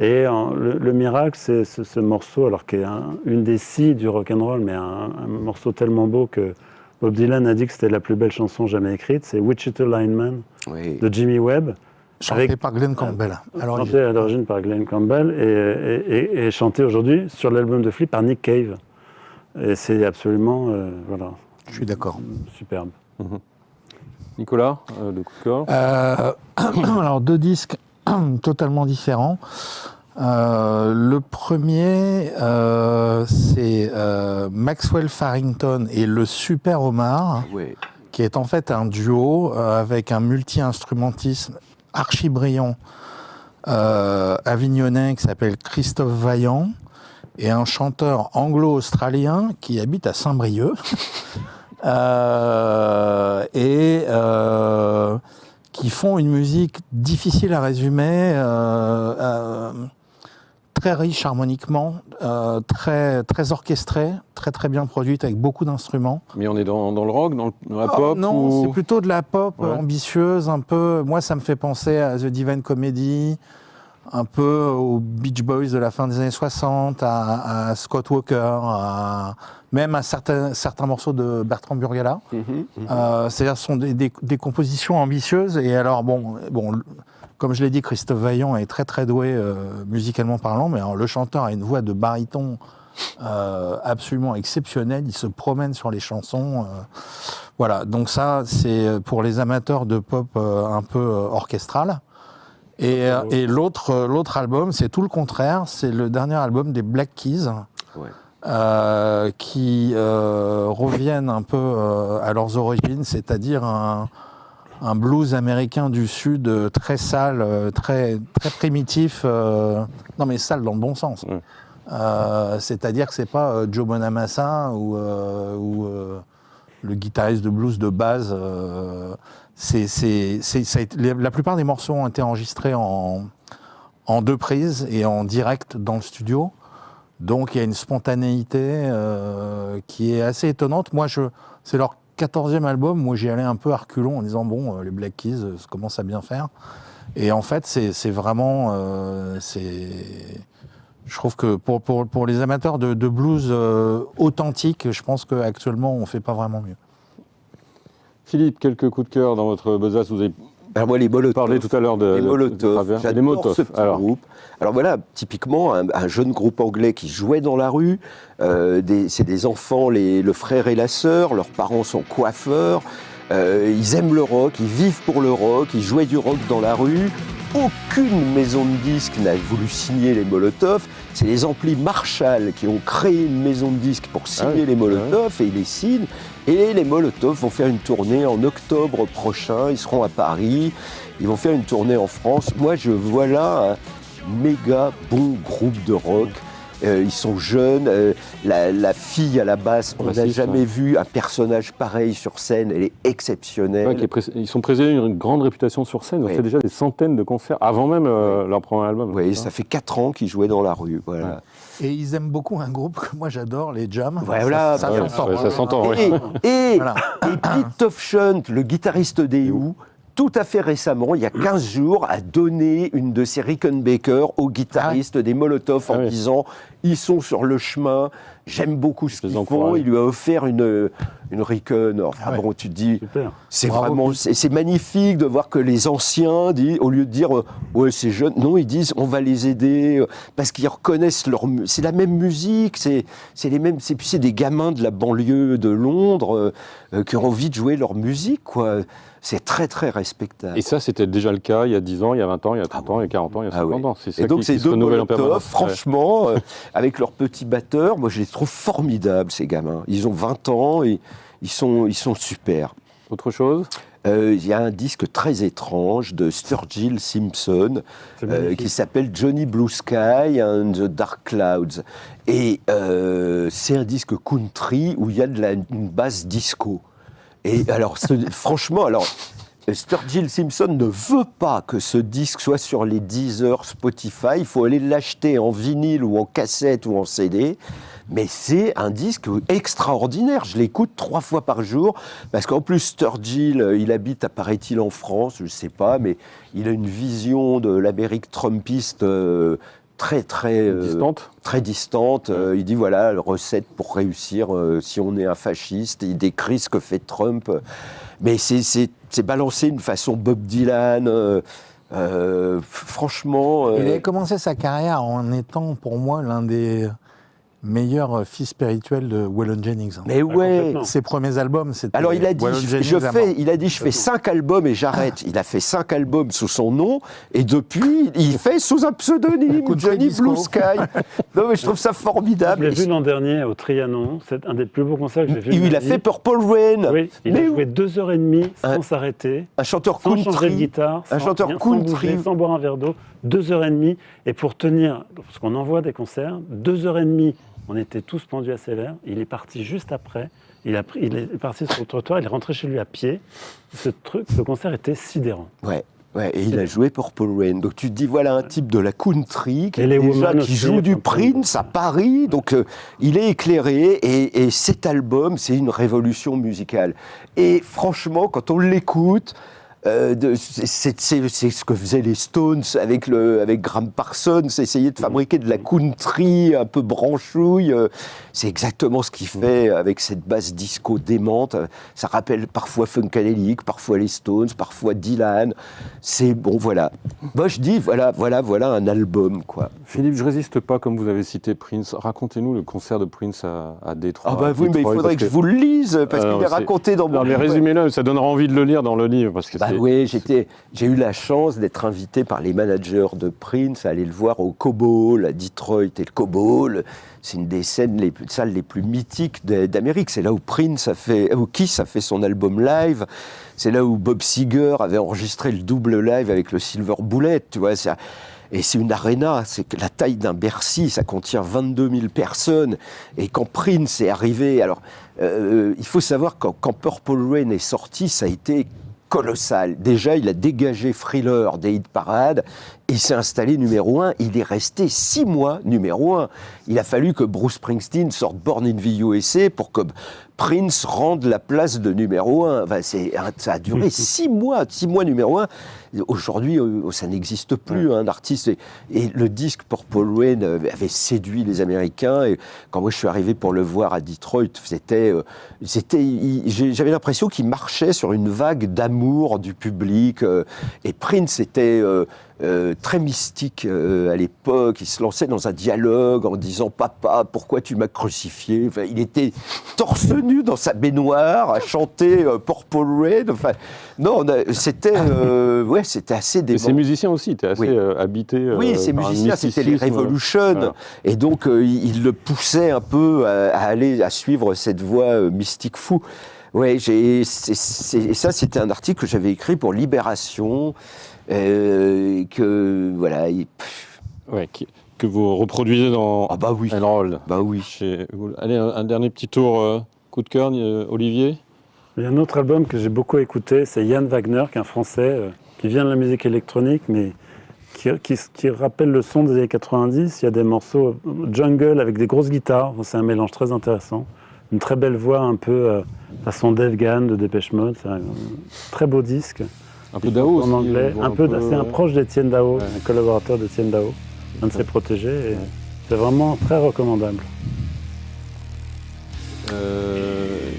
Et le miracle, c'est ce morceau, alors qui est une des 6 du rock'n'roll, mais un morceau tellement beau que Bob Dylan a dit que c'était la plus belle chanson jamais écrite, c'est Wichita Lineman de Jimmy Webb. Chanté par Glenn Campbell. Chanté à l'origine par Glenn Campbell et chanté aujourd'hui sur l'album de Flea par Nick Cave. Et c'est absolument, voilà. Je suis d'accord. Superbe. Nicolas, le coup de cœur. Alors 2 disques totalement différents. Le premier, c'est Maxwell Farrington et le Super Omar, qui est en fait un duo avec un multi-instrumentiste archi brillant avignonnais qui s'appelle Christophe Vaillant et un chanteur anglo-australien qui habite à Saint-Brieuc. Qui font une musique difficile à résumer, très riche harmoniquement, très orchestrée, très bien produite, avec beaucoup d'instruments. Mais on est dans le rock, dans la pop? Non, c'est plutôt de la pop ambitieuse, un peu. Moi, ça me fait penser à The Divine Comedy, un peu aux Beach Boys de la fin des années 60, à Scott Walker, même à certains morceaux de Bertrand Burgala. C'est-à-dire, ce sont des compositions ambitieuses. Et alors, bon, comme je l'ai dit, Christophe Vaillant est très doué musicalement parlant, mais alors, le chanteur a une voix de baryton absolument exceptionnelle. Il se promène sur les chansons. Voilà, donc ça, c'est pour les amateurs de pop un peu orchestral. Et l'autre album, c'est tout le contraire. C'est le dernier album des Black Keys, qui reviennent un peu à leurs origines, c'est-à-dire un blues américain du Sud très sale, très primitif, non mais sale dans le bon sens. C'est-à-dire que c'est pas Joe Bonamassa ou le guitariste de blues de base. La plupart des morceaux ont été enregistrés en 2 prises et en direct dans le studio. Donc il y a une spontanéité qui est assez étonnante. Moi, c'est leur 14e album. Moi, j'y allais un peu à reculons en disant bon, les Black Keys commencent à bien faire. Et en fait, c'est vraiment, je trouve que pour les amateurs de blues authentique, je pense qu'actuellement, on fait pas vraiment mieux. Philippe, quelques coups de cœur dans votre besace. Vous avez moi, les Molotov, parlé tout à l'heure de Molotov. J'adore ce petit groupe. Alors voilà, typiquement, un jeune groupe anglais qui jouait dans la rue. C'est des enfants, le frère et la sœur. Leurs parents sont coiffeurs. Ils aiment le rock, ils vivent pour le rock. Ils jouaient du rock dans la rue. Aucune maison de disques n'a voulu signer les Molotov. C'est les amplis Marshall qui ont créé une maison de disques pour signer les Molotov et ils les signent. Et les Molotov vont faire une tournée en octobre prochain. Ils seront à Paris. Ils vont faire une tournée en France. Moi, je vois là un méga bon groupe de rock. Ils sont jeunes. La fille à la basse, on n'a jamais vu un personnage pareil sur scène. Elle est exceptionnelle. Ouais, ils sont présentés une grande réputation sur scène. Ils ont fait déjà des centaines de concerts avant même leur premier album. Oui, ça fait 4 ans qu'ils jouaient dans la rue. Voilà. Ouais. Et ils aiment beaucoup un groupe que moi j'adore, les Jam. Voilà, ça s'entend. Et Pete Townshend, le guitariste des Who, tout à fait récemment, il y a 15 jours, a donné une de ses Rickenbacker au guitariste des Molotov en disant « Ils sont sur le chemin, j'aime beaucoup ce qu'ils font ». Il lui a offert une Ricken. Enfin bon, tu te dis, c'est vraiment, c'est magnifique de voir que les anciens, au lieu de dire « Ouais, c'est jeune », non, ils disent « On va les aider » parce qu'ils reconnaissent c'est la même musique, c'est des gamins de la banlieue de Londres qui ont envie de jouer leur musique, quoi. C'est très, très respectable. Et ça, c'était déjà le cas il y a 10 ans, il y a 20 ans, il y a 30 ans, il y a 40 ans, il y a 50 ans. C'est ça et donc, ces deux Molotov, franchement, Ouais. Avec leur petit batteur, moi, je les trouve formidables, ces gamins. Ils ont 20 ans et ils sont super. Autre chose ? Il y a un disque très étrange de Sturgill Simpson qui s'appelle Johnny Blue Sky and the Dark Clouds. Et c'est un disque country où il y a une basse disco. Et alors, franchement, Sturgill Simpson ne veut pas que ce disque soit sur les Deezer, Spotify. Il faut aller l'acheter en vinyle ou en cassette ou en CD. Mais c'est un disque extraordinaire. Je l'écoute 3 fois par jour. Parce qu'en plus, Sturgill, il habite, apparaît-il, en France, je ne sais pas, mais il a une vision de l'Amérique trumpiste très distante. Il dit voilà, la recette pour réussir si on est un fasciste. Il décrit ce que fait Trump. Mais c'est balancé d'une façon Bob Dylan. Franchement. Il a commencé sa carrière en étant pour moi l'un des meilleur fils spirituel de Waylon Jennings. Mais ouais. Ses premiers albums, c'était... Alors il a dit, je fais 5 albums et j'arrête. Il a fait 5 albums sous son nom et depuis, il fait sous un pseudonyme, Johnny Blue Sky. Non mais je trouve ça formidable. Je l'ai vu l'an dernier au Trianon, c'est un des plus beaux concerts que j'ai vu. Il a fait Purple Rain. Oui, il a joué 2h30 sans s'arrêter. Un chanteur sans country. Changer de guitare, sans bouger, sans boire un verre d'eau. 2h30. Et pour tenir, parce qu'on envoie des concerts, 2h30. On était tous pendus à ses verres. Il est parti juste après. Il est parti sur le trottoir. Il est rentré chez lui à pied. Ce concert était sidérant. Ouais. Et il a joué Purple Rain. Donc tu te dis, voilà un type de la country qui joue du Prince à Paris. Donc il est éclairé. Et cet album, c'est une révolution musicale. Et franchement, quand on l'écoute... c'est ce que faisaient les Stones avec Graham Parsons, essayer de fabriquer de la country un peu branchouille. C'est exactement ce qu'il fait avec cette basse disco démente. Ça rappelle parfois Funkadelic, parfois les Stones, parfois Dylan. C'est bon, voilà. Moi je dis voilà un album, quoi. Philippe, je résiste pas, comme vous avez cité Prince. Racontez-nous le concert de Prince à Détroit. Ah bah oui, mais il faudrait que je vous le lise parce qu'il est raconté dans mon livre. Mais résumez-le, ça donnera envie de le lire dans le livre parce que oui, j'ai eu la chance d'être invité par les managers de Prince à aller le voir au Cobhole, à Detroit. Et le Cobhole, c'est une des salles les plus mythiques d'Amérique. C'est là où Kiss a fait son album live. C'est là où Bob Seger avait enregistré le double live avec le Silver Bullet, tu vois. Et c'est une arena, c'est la taille d'un Bercy, ça contient 22 000 personnes. Et quand Prince est arrivé, alors il faut savoir que quand Purple Rain est sorti, ça a été colossal. Déjà, il a dégagé Thriller des hit parades, il s'est installé numéro 1, il est resté 6 mois numéro 1. Il a fallu que Bruce Springsteen sorte Born in the USA pour que Prince rende la place de numéro 1. Enfin, ça a duré 6 mois numéro 1. Aujourd'hui, ça n'existe plus, un artiste. Et le disque Purple Rain avait séduit les Américains. Et quand moi je suis arrivé pour le voir à Detroit, j'avais l'impression qu'il marchait sur une vague d'amour du public. Et Prince était très mystique à l'époque. Il se lançait dans un dialogue en disant « Papa, pourquoi tu m'as crucifié ?» Enfin, il était torse nu dans sa baignoire à chanter Purple Rain. Enfin, non, c'était assez dément. Et ces musiciens aussi étaient assez habités. Oui, ces musiciens, c'était les Revolution. Voilà. Et donc, ils le poussaient un peu à suivre cette voie mystique fou. Ouais, ça, c'était un article que j'avais écrit pour Libération. Que vous reproduisez dans Roll. Bah oui. Allez, un dernier petit tour coup de cœur, Olivier. Il y a un autre album que j'ai beaucoup écouté, c'est Yann Wagner, qui est un Français qui vient de la musique électronique, mais qui rappelle le son des années 90. Il y a des morceaux jungle avec des grosses guitares. C'est un mélange très intéressant. Une très belle voix, un peu façon Dave Gahan de Depeche Mode. C'est un très beau disque. Un peu Dao en anglais, c'est un proche d'Étienne Dao, un collaborateur d'Étienne Dao, un de ses protégés. Et c'est vraiment très recommandable.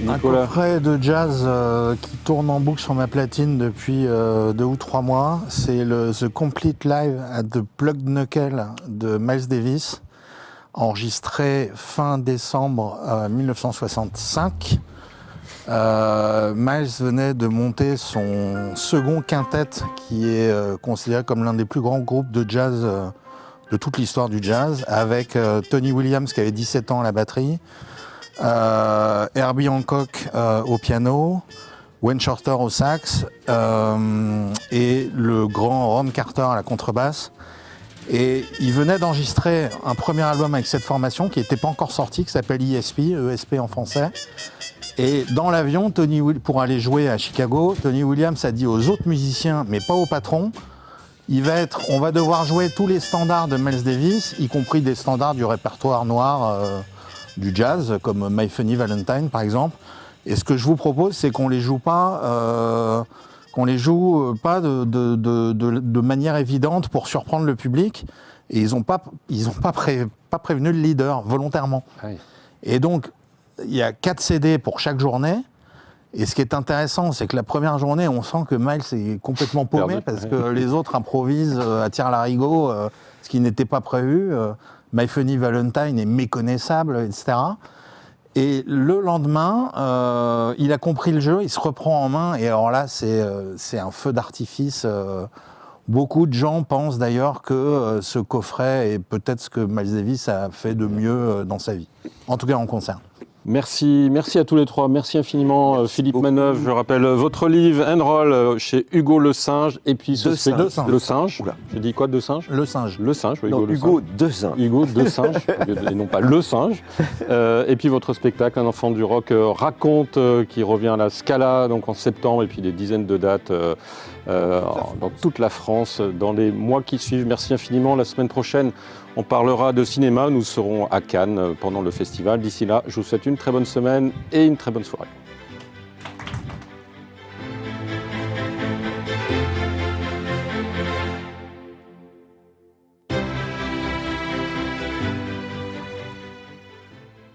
Un coffret de jazz qui tourne en boucle sur ma platine depuis 2 ou 3 mois. C'est le The Complete Live at the Plugged Knuckle de Miles Davis, enregistré fin décembre 1965. Miles venait de monter son second quintet, qui est considéré comme l'un des plus grands groupes de jazz de toute l'histoire du jazz, avec Tony Williams qui avait 17 ans à la batterie, Herbie Hancock au piano, Wayne Shorter au sax et le grand Ron Carter à la contrebasse. Et il venait d'enregistrer un premier album avec cette formation qui n'était pas encore sorti, qui s'appelle ESP en français. Et dans l'avion, pour aller jouer à Chicago, Tony Williams a dit aux autres musiciens, mais pas au patron, on va devoir jouer tous les standards de Miles Davis, y compris des standards du répertoire noir du jazz, comme My Funny Valentine par exemple. Et ce que je vous propose, c'est qu'on les joue pas de manière évidente pour surprendre le public. Et ils n'ont pas prévenu le leader volontairement. Oui. Et donc, il y a 4 CD pour chaque journée. Et ce qui est intéressant, c'est que la première journée, on sent que Miles est complètement paumé parce que les autres improvisent à tire-larigot, ce qui n'était pas prévu. My Funny Valentine est méconnaissable, etc. Et le lendemain, il a compris le jeu, il se reprend en main. Et alors là, c'est un feu d'artifice. Beaucoup de gens pensent d'ailleurs que ce coffret est peut-être ce que Miles Davis a fait de mieux dans sa vie. En tout cas, en concert. Merci à tous les trois. Merci infiniment, merci Philippe Manœuvre. Je rappelle votre livre Roll chez Hugo Le Singe et puis Le Singe. J'ai dit quoi, De Singe? Le Singe. Le Singe. Non, Hugo De Singe. Hugo De Singe et non pas Le Singe. Et puis votre spectacle Un enfant du rock raconte qui revient à la Scala donc en septembre et puis des dizaines de dates dans toute la France dans les mois qui suivent. Merci infiniment. La semaine prochaine, on parlera de cinéma. Nous serons à Cannes pendant le festival. D'ici là, je vous souhaite une très bonne semaine et une très bonne soirée.